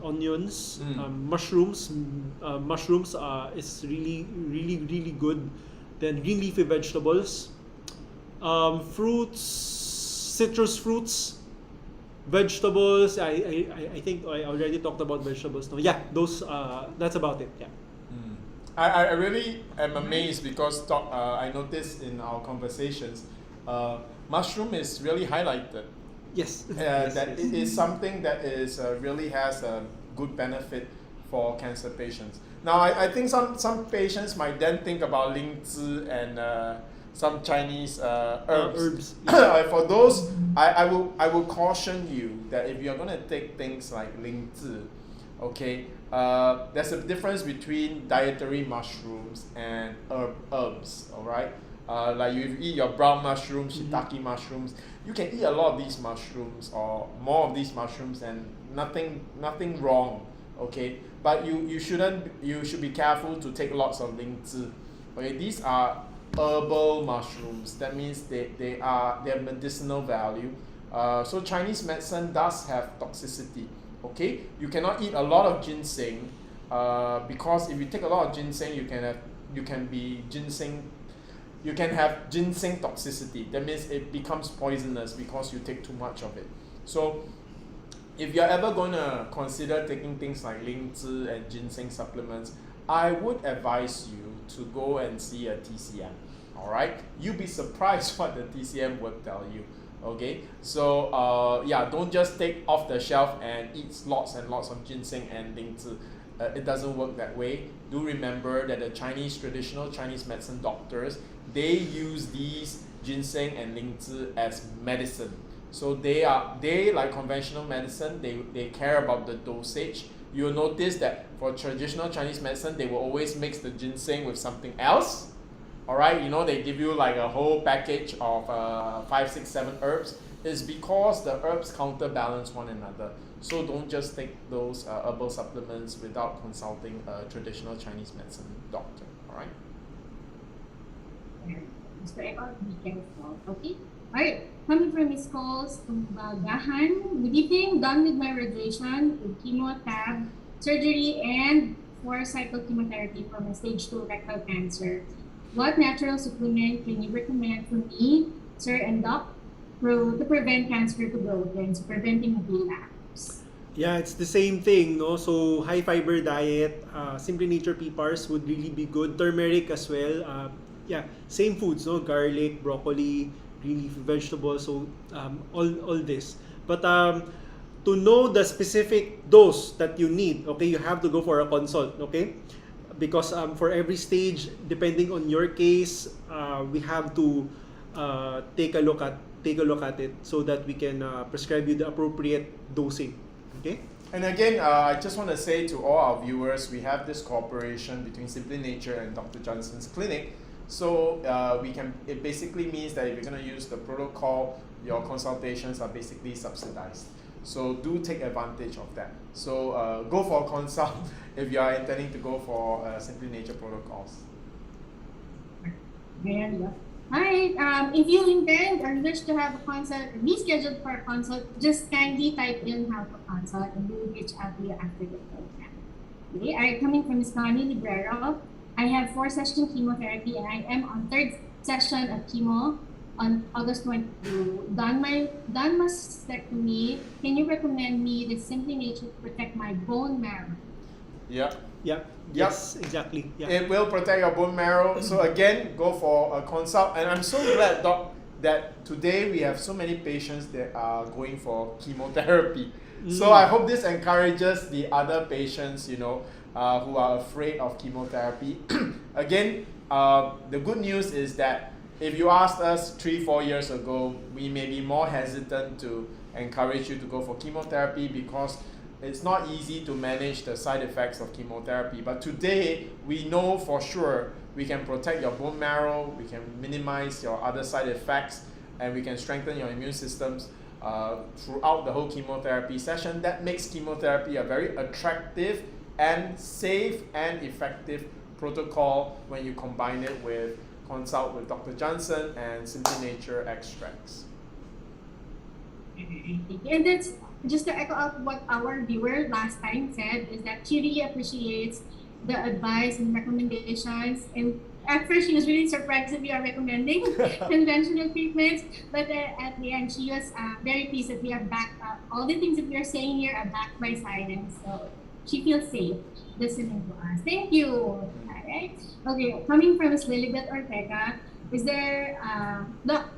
[SPEAKER 5] onions, mushrooms. Mushrooms is really good. Then green leafy vegetables, fruits, citrus fruits, vegetables. I think I already talked about vegetables. No, yeah, those. That's about it. Yeah.
[SPEAKER 4] I really am amazed because I noticed in our conversations, mushroom is really highlighted.
[SPEAKER 5] Yes.
[SPEAKER 4] It is something that is really has a good benefit for cancer patients. Now, I think some patients might then think about lingzi and some Chinese herbs. For those, I will caution you that if you're going to take things like lingzi, okay, there's a difference between dietary mushrooms and herbs, all right? Like you eat your brown mushrooms, shiitake mushrooms, you can eat a lot of these mushrooms or more of these mushrooms and nothing wrong, okay? But you should be careful to take lots of lingzi. Okay, these are herbal mushrooms. That means they have medicinal value. So Chinese medicine does have toxicity. Okay, you cannot eat a lot of ginseng because if you take a lot of ginseng, you can have ginseng toxicity. That means it becomes poisonous because you take too much of it. So if you're ever going to consider taking things like lingzi and ginseng supplements, I would advise you to go and see a TCM. All right, you'll be surprised what the TCM would tell you. Okay, so yeah, don't just take off the shelf and eat lots and lots of ginseng and lingzi. It doesn't work that way. Do remember that the traditional Chinese medicine doctors, they use these ginseng and lingzi as medicine. So they like conventional medicine, they care about the dosage. You'll notice that for traditional Chinese medicine, they will always mix the ginseng with something else. All right, they give you like a whole package of 5, 6, 7 herbs. It's because the herbs counterbalance one another. So don't just take those herbal supplements without consulting a traditional Chinese medicine doctor. All right.
[SPEAKER 8] Mr. Eckhart, be careful. Okay. All right. Coming from Miss Coles, Gahan. Good evening. Done with my radiation, with chemo, tab, surgery, and 4-cycle chemotherapy for my stage 2 rectal cancer. What natural supplement can you recommend for me, sir and doc, to prevent cancer to grow again, so preventing a relapse?
[SPEAKER 5] Yeah, it's the same thing, no? So high fiber diet, Simply Nature PPARS would really be good. Turmeric as well. Yeah, same foods, no? Garlic, broccoli, green leafy vegetables, so all this. But to know the specific dose that you need, okay, you have to go for a consult, okay? Because for every stage, depending on your case, we have to take a look at it so that we can prescribe you the appropriate dosing. Okay.
[SPEAKER 4] And again, I just want to say to all our viewers, we have this cooperation between Simply Nature and Dr. Jansen's clinic. So it basically means that if you're going to use the protocol, your consultations are basically subsidized. So do take advantage of that. So go for a consult if you are intending to go for Simply Nature protocols.
[SPEAKER 8] Alright, if you intend or wish to have a consult or be scheduled for a consult, just kindly type in how to consult and we will reach out to you after the program. Okay, alright, coming from Ms. Connie Librero, I have 4-session chemotherapy and I am on 3rd session of chemo on August 22. Done mastectomy. Can you recommend me the Simply Nature to protect my bone marrow?
[SPEAKER 4] Yeah.
[SPEAKER 5] Yeah. Yes, exactly. Yeah.
[SPEAKER 4] It will protect your bone marrow. So again, go for a consult. And I'm so glad, Doc, that today we have so many patients that are going for chemotherapy. So I hope this encourages the other patients, who are afraid of chemotherapy. Again, the good news is that if you asked us 3-4 years ago, we may be more hesitant to encourage you to go for chemotherapy because it's not easy to manage the side effects of chemotherapy. But today, we know for sure we can protect your bone marrow, we can minimize your other side effects, and we can strengthen your immune systems throughout the whole chemotherapy session. That makes chemotherapy a very attractive and safe and effective protocol when you combine it with consult with Dr. Jansen and Simply Nature extracts.
[SPEAKER 8] And that's just to echo out what our viewer last time said, is that she really appreciates the advice and recommendations. And at first, she was really surprised that we are recommending conventional treatments, but at the end, she was very pleased that we are backed up. All the things that we are saying here are backed by science, so she feels safe listening to us. Thank you. All right. Okay, coming from Ms. Lilibet Ortega, is there, Doc,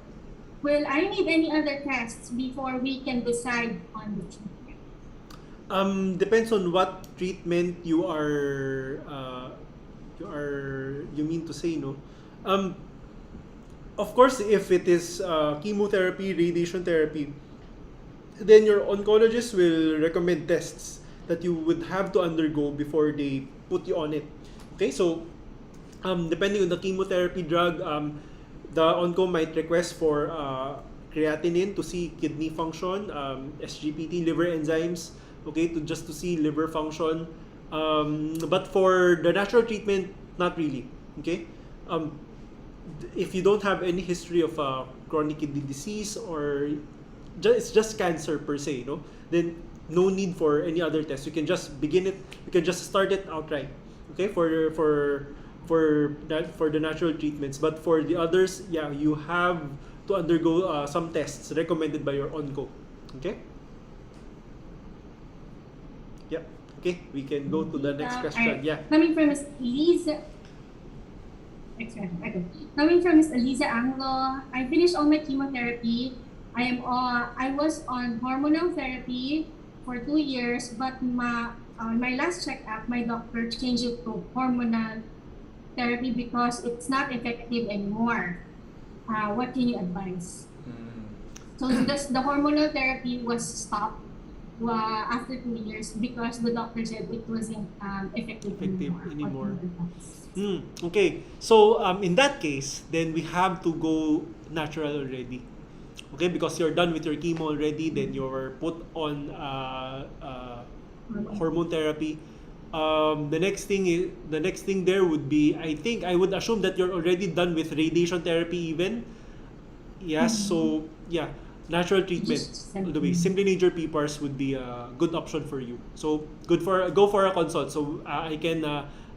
[SPEAKER 8] will I need any other tests before we can decide on the treatment?
[SPEAKER 5] Depends on what treatment you mean to say, no? Of course, if it is chemotherapy, radiation therapy, then your oncologist will recommend tests that you would have to undergo before they put you on it. Okay, so depending on the chemotherapy drug, the onco might request for creatinine to see kidney function, SGPT, liver enzymes, okay, to see liver function. But for the natural treatment, not really. Okay, if you don't have any history of chronic kidney disease or it's just cancer per se, no, then no need for any other test. You can just begin it. You can just start it outright. Okay, for the natural treatments. But for the others, yeah, you have to undergo some tests recommended by your onco. Okay. Yeah. Okay, we can go to the next question. Yeah.
[SPEAKER 8] Coming from Ms. Lisa. Coming from Ms. Eliza Anglo, I finished all my chemotherapy. I was on hormonal therapy for 2 years, but my last checkup, my doctor changed it to hormonal therapy because it's not effective anymore. What can you advise? So the hormonal therapy was stopped after 2 years because the doctor said it wasn't effective anymore.
[SPEAKER 5] Okay, so in that case, then we have to go natural already. Okay, because you're done with your chemo already, then you're put on hormone therapy. The next thing there would be, I think I would assume that you're already done with radiation therapy even. Yes, so yeah, natural treatment. The way Simply Nature PPARS would be a good option for you. So go for a consult. So I can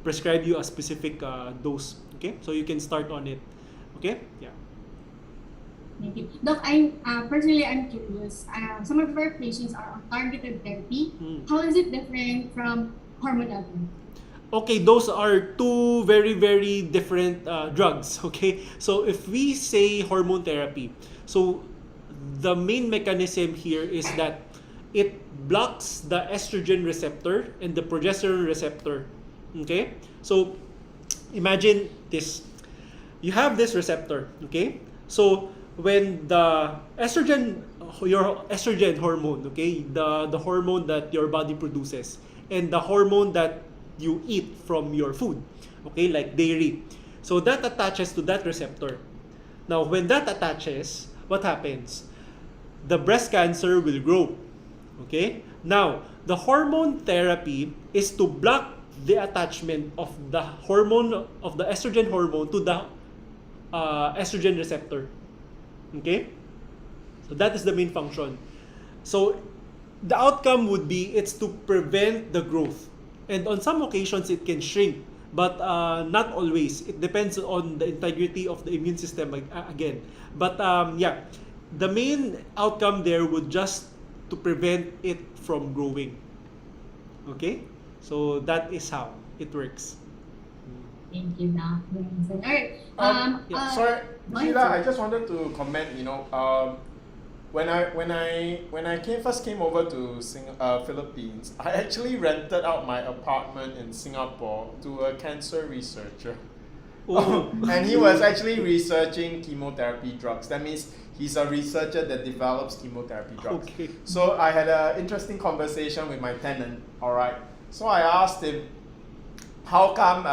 [SPEAKER 5] prescribe you a specific dose. Okay, so you can start on it. Okay, yeah.
[SPEAKER 8] Thank you. Doc, personally, I'm curious. Some of our patients are on targeted therapy. How is it different from hormonal therapy?
[SPEAKER 5] Okay, those are two very, very different drugs. Okay, so if we say hormone therapy, so the main mechanism here is that it blocks the estrogen receptor and the progesterone receptor. Okay, so imagine this: you have this receptor. Okay, so when the your estrogen hormone, okay, the hormone that your body produces, and the hormone that you eat from your food, okay, like dairy, so that attaches to that receptor. Now, when that attaches, what happens? The breast cancer will grow. Okay. Now, the hormone therapy is to block the attachment of the estrogen hormone to the estrogen receptor. Okay? So that is the main function. So the outcome would be it's to prevent the growth. And on some occasions it can shrink, but not always. It depends on the integrity of the immune system again. But yeah, the main outcome there would just to prevent it from growing. Okay? So that is how it works.
[SPEAKER 8] Thank you, Doc. All right.
[SPEAKER 4] Sorry, Sheila, I just wanted to comment. When I first came over to Philippines, I actually rented out my apartment in Singapore to a cancer researcher. And he was actually researching chemotherapy drugs. That means he's a researcher that develops chemotherapy drugs.
[SPEAKER 5] Okay.
[SPEAKER 4] So I had an interesting conversation with my tenant. All right. So I asked him, how come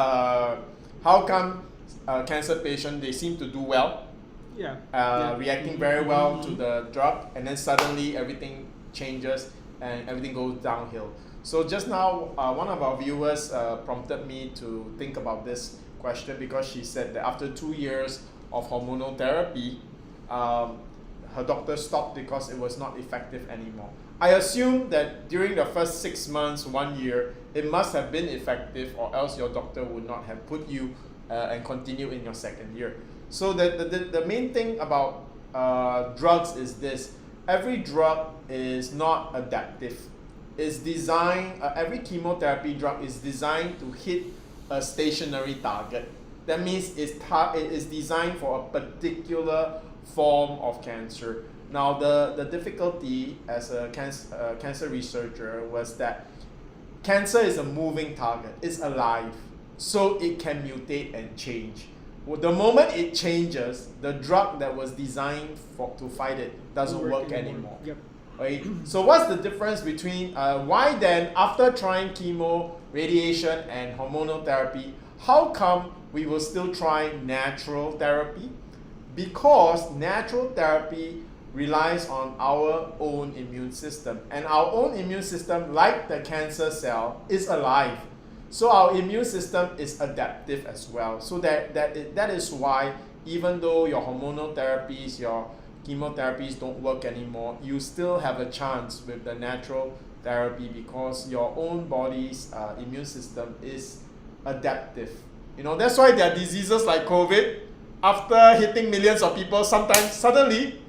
[SPEAKER 4] cancer patients, they seem to do well, reacting very well to the drug, and then suddenly everything changes and everything goes downhill. So just now, one of our viewers prompted me to think about this question because she said that after 2 years of hormonal therapy, her doctor stopped because it was not effective anymore. I assume that during the first 6 months, 1 year, it must have been effective, or else your doctor would not have put you and continue in your second year. So the main thing about drugs is this: every drug is not adaptive. It's designed, every chemotherapy drug is designed to hit a stationary target. That means it is designed for a particular form of cancer. Now, the difficulty as a cancer researcher was that cancer is a moving target. It's alive, so it can mutate and change. Well, the moment it changes, the drug that was designed to fight it doesn't work anymore.
[SPEAKER 5] Yep.
[SPEAKER 4] Right? So what's the difference between why then, after trying chemo, radiation, and hormonal therapy, how come we will still try natural therapy? Because natural therapy relies on our own immune system, and our own immune system, like the cancer cell, is alive. So our immune system is adaptive as well. So that is why, even though your hormonal therapies, your chemotherapies don't work anymore, you still have a chance with the natural therapy, because your own body's immune system is adaptive. You know, that's why there are diseases like COVID. After hitting millions of people, sometimes suddenly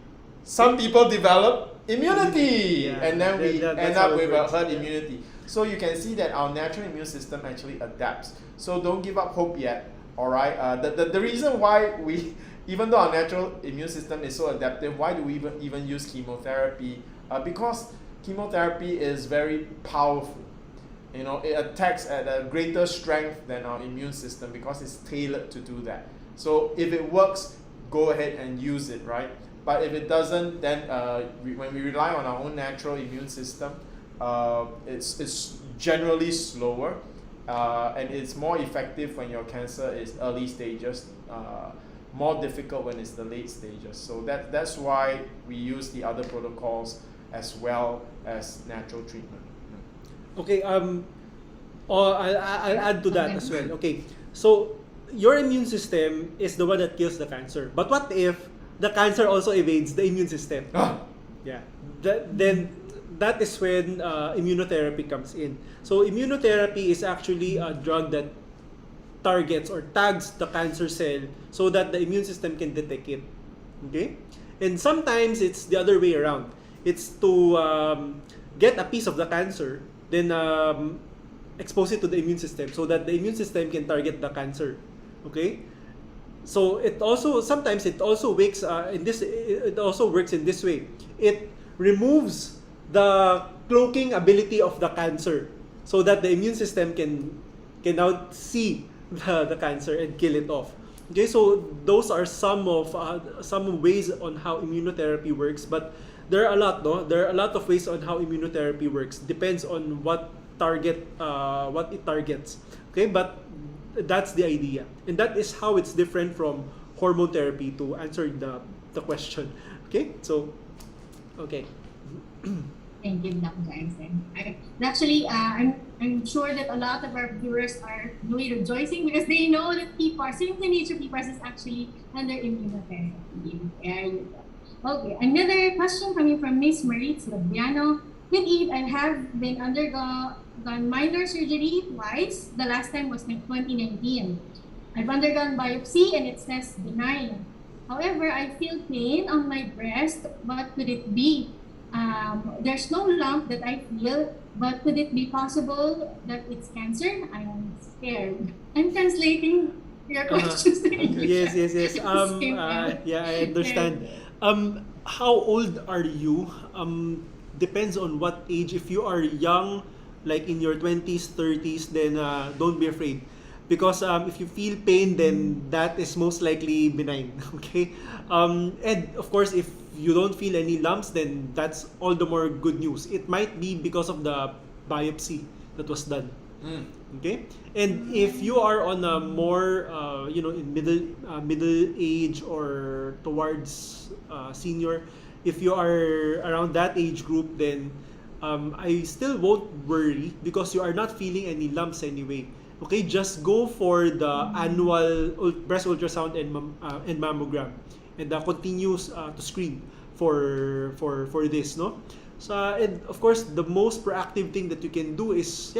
[SPEAKER 4] some people develop immunity, and then we end up with a herd immunity. So you can see that our natural immune system actually adapts. So don't give up hope yet. All right. The reason why we, even though our natural immune system is so adaptive, why do we even use chemotherapy? Because chemotherapy is very powerful. You know, it attacks at a greater strength than our immune system because it's tailored to do that. So if it works, go ahead and use it, right? But if it doesn't, then when we rely on our own natural immune system, it's generally slower, and it's more effective when your cancer is early stages, more difficult when it's the late stages. So that's why we use the other protocols as well as natural treatment.
[SPEAKER 11] Okay, I'll add to that as well. Okay, so your immune system is the one that kills the cancer. But what if the cancer also evades the immune system? Yeah, then that is when immunotherapy comes in. So immunotherapy is actually a drug that targets or tags the cancer cell so that the immune system can detect it. Okay, and sometimes it's the other way around. It's to get a piece of the cancer, then expose it to the immune system so that the immune system can target the cancer. Okay, so it also sometimes it also works it also works in this way. It removes the cloaking ability of the cancer so that the immune system can now see the cancer and kill it off. Okay, so those are some ways on how immunotherapy works, but there are a lot, no? There are a lot of ways on how immunotherapy works. Depends on what it targets. Okay, but that's the idea, and that is how it's different from hormone therapy. To answer the question. Okay, so okay.
[SPEAKER 8] Thank you, Doc Jansen. Actually, I'm sure that a lot of our viewers are really rejoicing because they know that PPARS, Simply Nature PPARS, is actually under immunotherapy. There you go. Okay, another question coming from Miss Maritz Labiano. Good Eve, I have been undergone minor surgery twice. The last time was in 2019. I've undergone biopsy and it says benign. However, I feel pain on my breast. What could it be? There's no lump that I feel, but could it be possible that it's cancer? I am scared. I'm translating your questions to English.
[SPEAKER 11] Yes. Yeah, I understand. How old are you? Depends on what age. If you are young, like in your 20s, 30s, then don't be afraid. Because if you feel pain, then that is most likely benign. Okay? And of course, if you don't feel any lumps, then that's all the more good news. It might be because of the biopsy that was done. Okay? And if you are on a more, in middle age or towards senior, if you are around that age group, then I still won't worry because you are not feeling any lumps anyway. Okay, just go for the annual breast ultrasound and mammogram, and continues to screen for this, no? So and of course the most proactive thing that you can do is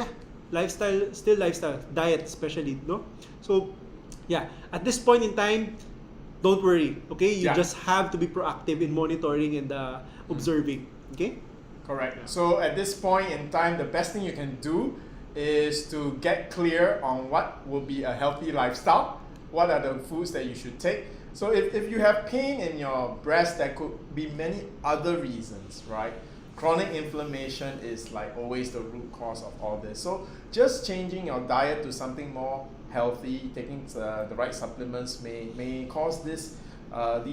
[SPEAKER 11] lifestyle, diet especially, no? So at this point in time, don't worry, okay? You just have to be proactive in monitoring and observing, okay?
[SPEAKER 4] Correct. So at this point in time, the best thing you can do is to get clear on what will be a healthy lifestyle, what are the foods that you should take. So if you have pain in your breast, there could be many other reasons, right? Chronic inflammation is like always the root cause of all this. So just changing your diet to something more healthy, taking the right supplements may cause these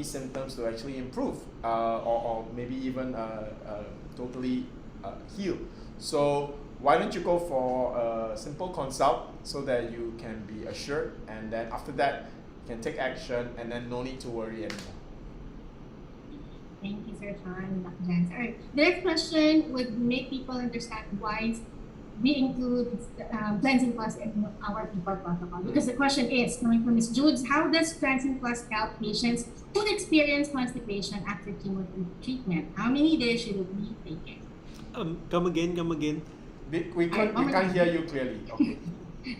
[SPEAKER 4] symptoms to actually improve or maybe even totally heal. So why don't you go for a simple consult so that you can be assured, and then after that you can take action, and then no need to worry anymore.
[SPEAKER 8] Thank you, Sir Sean, Dr. Jansen. All right. The next question would make people understand why we include Cleansing Plus in our PPAR protocol. Because the question is, coming from Ms. Judes, how does Cleansing Plus help patients who experience constipation after chemo treatment? How many days should it be taken?
[SPEAKER 11] Come again.
[SPEAKER 4] We can't hear you clearly. Okay.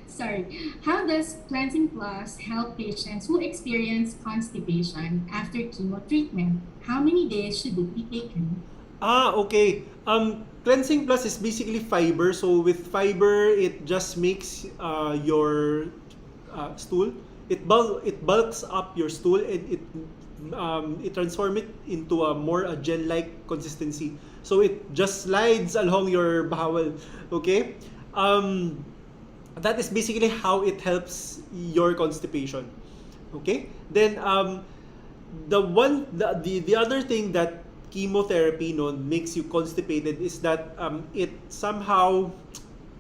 [SPEAKER 8] Sorry. How does Cleansing Plus help patients who experience constipation after chemo treatment? How many days should it be taken?
[SPEAKER 11] Okay. Cleansing Plus is basically fiber. So with fiber, it just makes your stool. It bulks up your stool, and it transforms it into a more gel-like consistency. So it just slides along your bowel. Okay. That is basically how it helps your constipation. Okay. Then the other thing that chemotherapy makes you constipated is that it somehow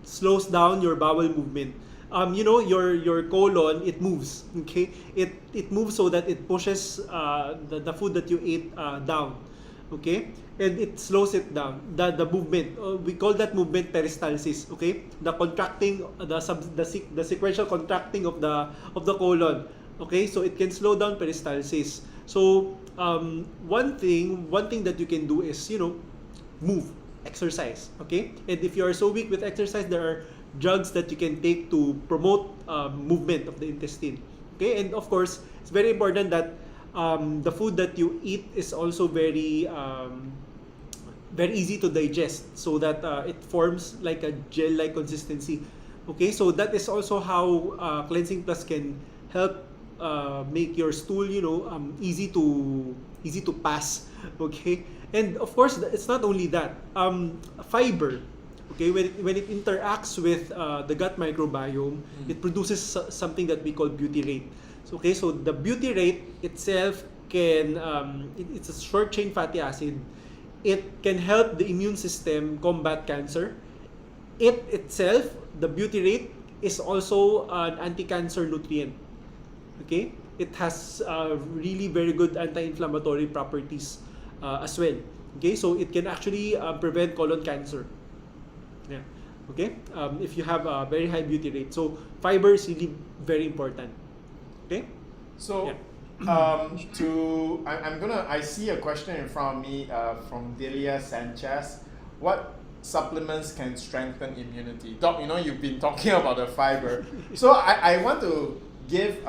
[SPEAKER 11] slows down your bowel movement. Your colon, it moves. Okay, it moves so that it pushes the food that you ate down. Okay, and it slows it down. The movement, we call that movement peristalsis. Okay, the contracting, the sequential contracting of the colon. Okay, so it can slow down peristalsis. So one thing that you can do is move, exercise. Okay, and if you are so weak with exercise, there are drugs that you can take to promote movement of the intestine. Okay, and of course it's very important that the food that you eat is also very easy to digest, so that it forms like a gel-like consistency. Okay, so that is also how Cleansing Plus can help make your stool, easy to pass. Okay, and of course it's not only that. Fiber, okay, when it interacts with the gut microbiome, it produces something that we call butyrate. Okay, so the butyrate itself can it's a short chain fatty acid. It can help the immune system combat cancer. It itself, the butyrate, is also an anti-cancer nutrient. Okay, it has really very good anti-inflammatory properties as well. Okay, so it can actually prevent colon cancer. Yeah. Okay, if you have a very high butyrate, so fiber is really very important. Okay,
[SPEAKER 4] so I see a question in front of me from Delia Sanchez. What supplements can strengthen immunity? Doc, you've been talking about the fiber. So I want to give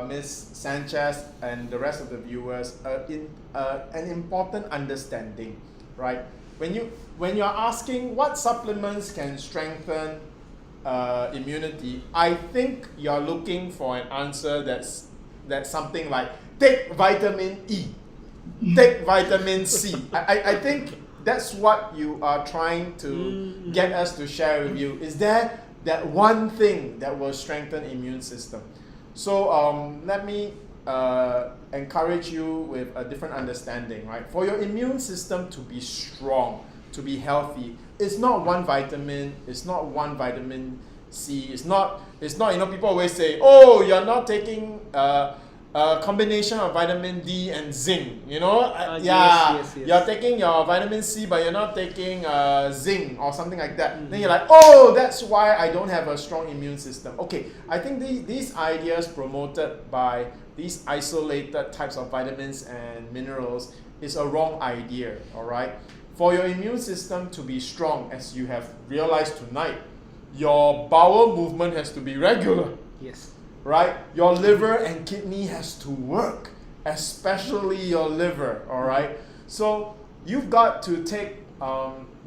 [SPEAKER 4] Ms. Sanchez and the rest of the viewers an important understanding, right? When you're asking what supplements can strengthen immunity, I think you're looking for an answer that's something like take vitamin E, take vitamin C. I think that's what you are trying to get us to share with you. Is there that one thing that will strengthen immune system? So let me encourage you with a different understanding, right? For your immune system to be strong, to be healthy, it's not one vitamin, it's not one vitamin C, it's not people always say, oh, you're not taking a combination of vitamin D and zinc,
[SPEAKER 11] Yes.
[SPEAKER 4] You're taking your vitamin C but you're not taking zinc or something like that. Then you're like, oh, that's why I don't have a strong immune system. Okay, I think these ideas promoted by these isolated types of vitamins and minerals is a wrong idea, all right? For your immune system to be strong, as you have realized tonight, your bowel movement has to be regular.
[SPEAKER 11] Yes.
[SPEAKER 4] Right? Your liver and kidney has to work, especially your liver, all right? So you've got to take,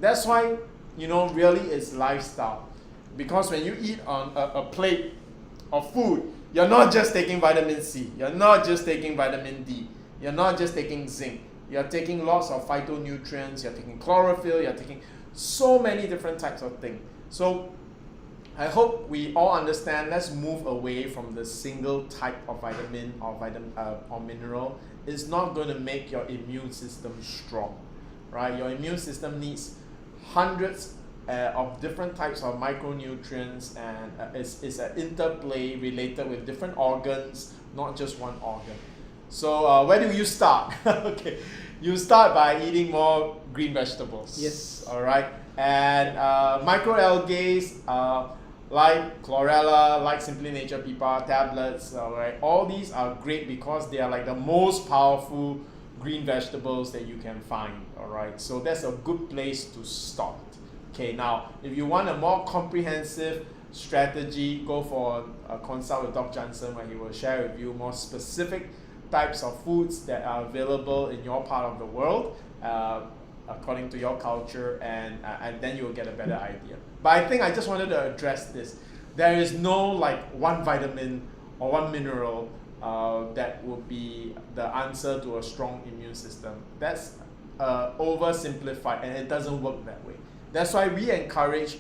[SPEAKER 4] that's why, really it's lifestyle. Because when you eat on a plate of food, you're not just taking vitamin C, you're not just taking vitamin D, you're not just taking zinc, you're taking lots of phytonutrients, you're taking chlorophyll, you're taking so many different types of things. So I hope we all understand, let's move away from the single type of vitamin or mineral. It's not going to make your immune system strong, right? Your immune system needs hundreds of different types of micronutrients, and it's an interplay related with different organs, not just one organ. So where do you start? Okay, you start by eating more green vegetables.
[SPEAKER 11] Yes.
[SPEAKER 4] All right, and microalgae, like chlorella, like Simply Nature PPAR tablets, all right, all these are great because they are like the most powerful green vegetables that you can find, all right? So that's a good place to start. Okay, now, if you want a more comprehensive strategy, go for a consult with Doc Jansen, where he will share with you more specific types of foods that are available in your part of the world, according to your culture, and then you will get a better idea. But I think I just wanted to address this. There is no like one vitamin or one mineral that will be the answer to a strong immune system. That's oversimplified, and it doesn't work that way. That's why we encourage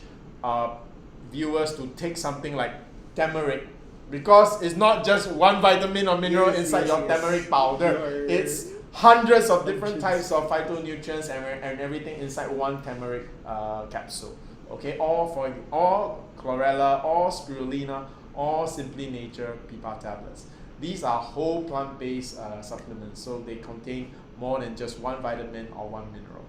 [SPEAKER 4] viewers to take something like turmeric, because it's not just one vitamin or mineral inside your turmeric powder. It's hundreds of different types of phytonutrients and everything inside one turmeric capsule. Okay, all chlorella, all spirulina, all Simply Nature PPAR tablets. These are whole plant-based supplements, so they contain more than just one vitamin or one mineral.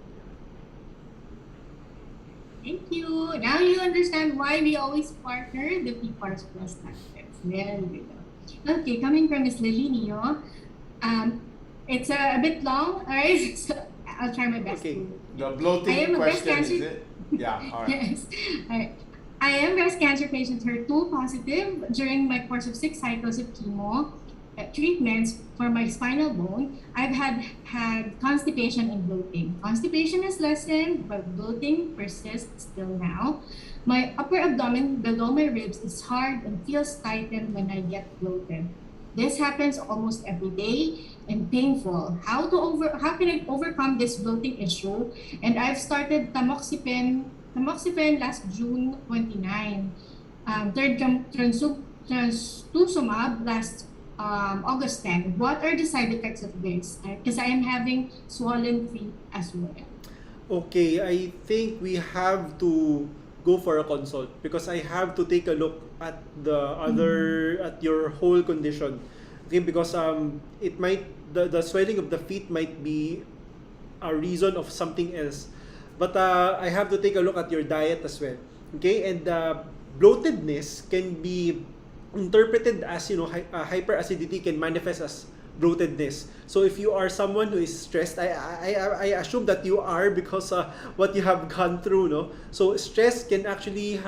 [SPEAKER 8] Thank you. Now you understand why we always partner the PPARS Plus tablets. There we go. Okay, coming from Ms. Lilinio, it's a bit long, all right? So I'll try my best.
[SPEAKER 4] Okay, the bloating question, is it? Yeah, all right.
[SPEAKER 8] Yes. All right. I am breast cancer patient HER2 positive. During my course of 6 cycles of chemo treatments for my spinal bone, I've had constipation and bloating. Constipation is lessened, but bloating persists still now. My upper abdomen below my ribs is hard and feels tightened when I get bloated. This happens almost every day and painful. How can I overcome this bloating issue? And I've started tamoxifen last June 29. Trastuzumab last August 10. What are the side effects of this? Because I am having swollen feet as well.
[SPEAKER 11] Okay, I think we have to go for a consult, because I have to take a look at at your whole condition. Okay, because it might the swelling of the feet might be a reason of something else. But I have to take a look at your diet as well. Okay, and bloatedness can be interpreted as, hyperacidity can manifest as bloatedness. So if you are someone who is stressed, I assume that you are, because what you have gone through, no? So stress can actually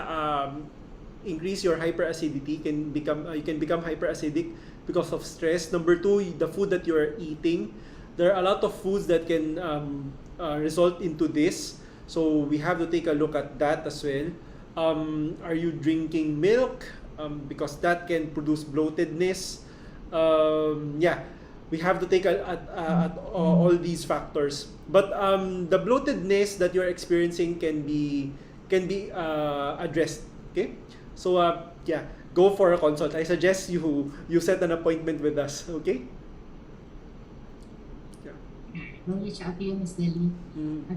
[SPEAKER 11] increase your hyperacidity. You can become hyperacidic because of stress. Number 2, the food that you are eating. There are a lot of foods that can result into this. So we have to take a look at that as well. Are you drinking milk? Because that can produce bloatedness. We have to take at all these factors. But the bloatedness that you're experiencing can be addressed. Okay, so go for a consult. I suggest you set an appointment with us. Okay.
[SPEAKER 8] We'll reach out to you, Ms. Lily.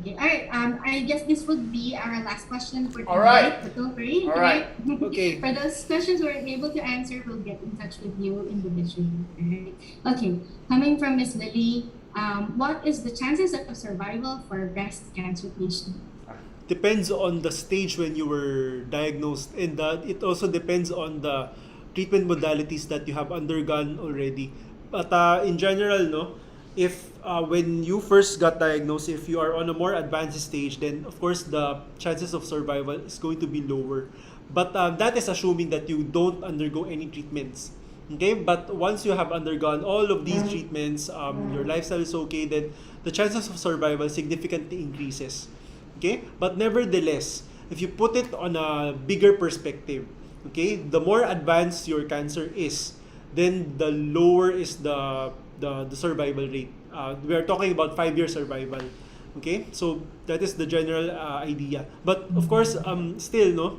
[SPEAKER 8] Okay. All right. I guess this would be our last question for tonight.
[SPEAKER 4] All right.
[SPEAKER 8] But don't worry.
[SPEAKER 4] All right.
[SPEAKER 11] Okay.
[SPEAKER 8] For those questions we're able to answer, we'll get in touch with you individually. All right. Okay. Coming from Ms. Lily, what is the chances of survival for breast cancer patients?
[SPEAKER 11] Depends on the stage when you were diagnosed, and it also depends on the treatment modalities that you have undergone already. But in general, no, if when you first got diagnosed, if you are on a more advanced stage, then of course the chances of survival is going to be lower. But that is assuming that you don't undergo any treatments. Okay, but once you have undergone all of these treatments, your lifestyle is okay, then the chances of survival significantly increases. Okay, but nevertheless, if you put it on a bigger perspective, okay, the more advanced your cancer is, then the lower is the survival rate. We are talking about 5-year survival. Okay, so that is the general idea. But of course, still, no,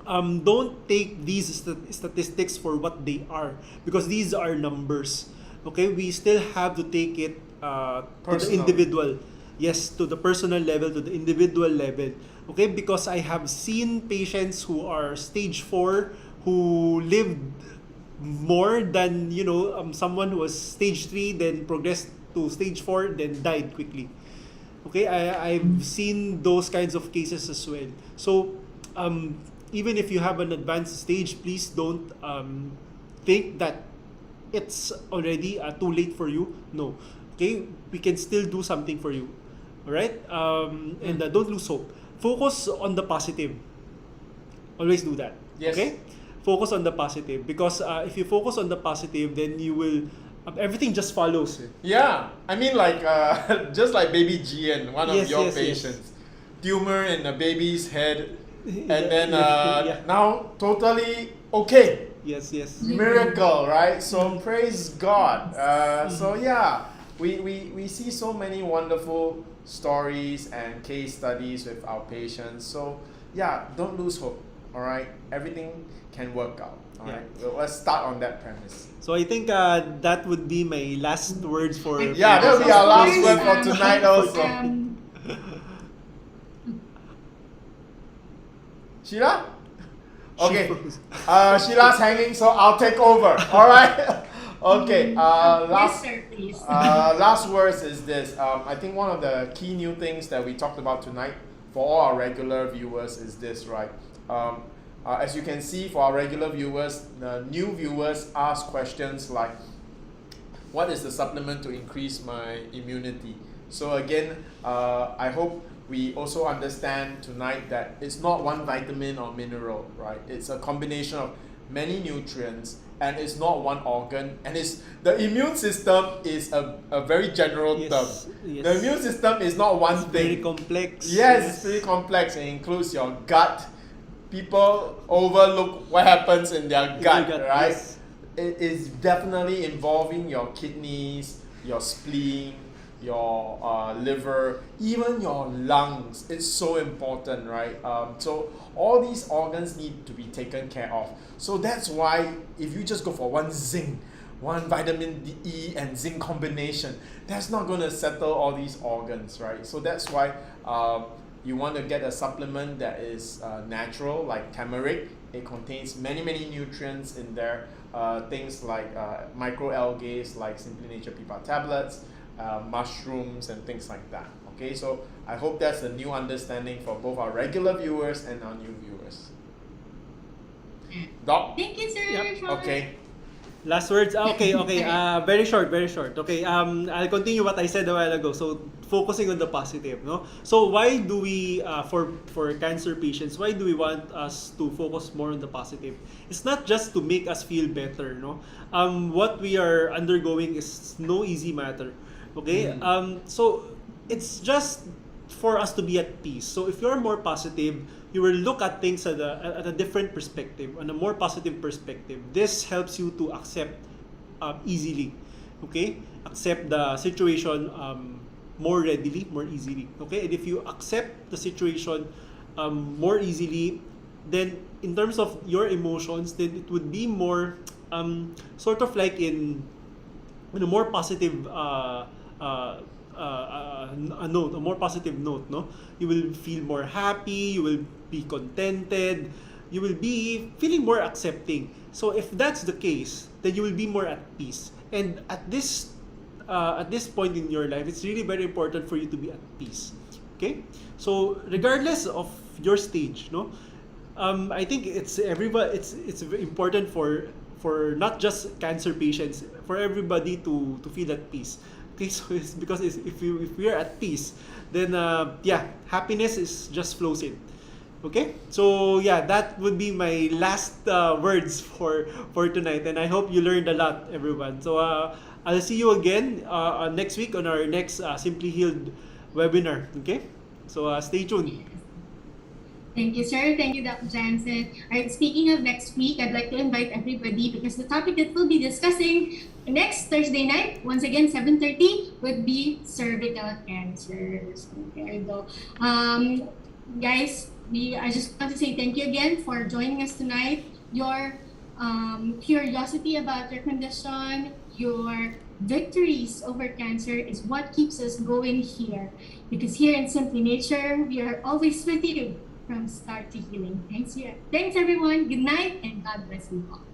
[SPEAKER 11] don't take these statistics for what they are, because these are numbers. Okay, we still have to take it to the individual. Yes, to the personal level, to the individual level. Okay, because I have seen patients who are stage 4 who lived more than someone who was stage 3, then progressed to stage 4, then died quickly. Okay, I've seen those kinds of cases as well. So even if you have an advanced stage, please don't think that it's already too late for you. No. Okay, we can still do something for you. All right, and don't lose hope. Focus on the positive. Always do that.
[SPEAKER 4] Yes.
[SPEAKER 11] Okay, focus on the positive, because if you focus on the positive, then you will everything just follows.
[SPEAKER 4] Yeah, I mean, like just like baby Gian, one of
[SPEAKER 11] Yes,
[SPEAKER 4] your
[SPEAKER 11] yes, yes.
[SPEAKER 4] patients, tumor in the baby's head, and then
[SPEAKER 11] Yeah.
[SPEAKER 4] now totally okay.
[SPEAKER 11] Yes, yes.
[SPEAKER 4] Miracle, right? So praise God. So yeah, we see so many wonderful stories and case studies with our patients. So yeah, don't lose hope. All right, everything can work out. All right, well, let's start on that premise.
[SPEAKER 11] So I think that would be my last words for.
[SPEAKER 4] Yeah, that will be our last word for tonight also. Sheila? Okay. Sheila's hanging, so I'll take over. All right. Okay.
[SPEAKER 8] Yes, sir, please.
[SPEAKER 4] Last words is this. I think one of the key new things that we talked about tonight for all our regular viewers is this, right? As you can see, for our regular viewers, the new viewers ask questions like, what is the supplement to increase my immunity? So again, I hope we also understand tonight that it's not one vitamin or mineral, right? It's a combination of many nutrients, and it's not one organ, and it's the immune system is a very general term.
[SPEAKER 11] Yes.
[SPEAKER 4] The immune system is not one thing.
[SPEAKER 11] Very complex.
[SPEAKER 4] Yes, it's pretty complex. It includes your gut. People overlook what happens in their gut, right?
[SPEAKER 11] Yes.
[SPEAKER 4] It is definitely involving your kidneys, your spleen, your liver, even your lungs. It's so important, right? So all these organs need to be taken care of. So that's why if you just go for one zinc, one vitamin E and zinc combination, that's not going to settle all these organs, right? So that's why you want to get a supplement that is natural, like turmeric. It contains many nutrients in there. Things like microalgae, like Simply Nature PPARS tablets, mushrooms, and things like that. Okay, so I hope that's a new understanding for both our regular viewers and our new viewers. Doc?
[SPEAKER 8] Thank you, sir.
[SPEAKER 11] Yep.
[SPEAKER 4] Okay.
[SPEAKER 11] Last words? Okay. Very short. Okay, I'll continue what I said a while ago. So, focusing on the positive, no? So, why do we, for cancer patients, why do we want us to focus more on the positive? It's not just to make us feel better, no? What we are undergoing is no easy matter, okay? So, it's just for us to be at peace. So, if you're more positive, you will look at things at a different perspective, on a more positive perspective. This helps you to accept easily, okay? Accept the situation more readily, more easily, okay? And if you accept the situation more easily, then in terms of your emotions, then it would be more sort of like in a more positive a more positive note, no? You will feel more happy, you will be contented, you will be feeling more accepting. So if that's the case, then you will be more at peace. And at this point in your life, it's really very important for you to be at peace. Okay? So regardless of your stage, no? I think it's important for not just cancer patients, for everybody to feel at peace. Okay, so it's because if we are at peace, then happiness is just flows in. Okay, so yeah, that would be my last words for tonight, and I hope you learned a lot, everyone. So I'll see you again next week on our next Simply Healed webinar. Okay, so stay tuned.
[SPEAKER 8] Thank you, sir. Thank you, Dr. Jansen. All right, speaking of next week, I'd like to invite everybody because the topic that we'll be discussing next Thursday night, once again, 7:30, would be cervical cancers. Okay, so, guys, I just want to say thank you again for joining us tonight. Your curiosity about your condition, your victories over cancer is what keeps us going here. Because here in Simply Nature, we are always with you from start to healing. Thanks everyone. Good night and God bless you all.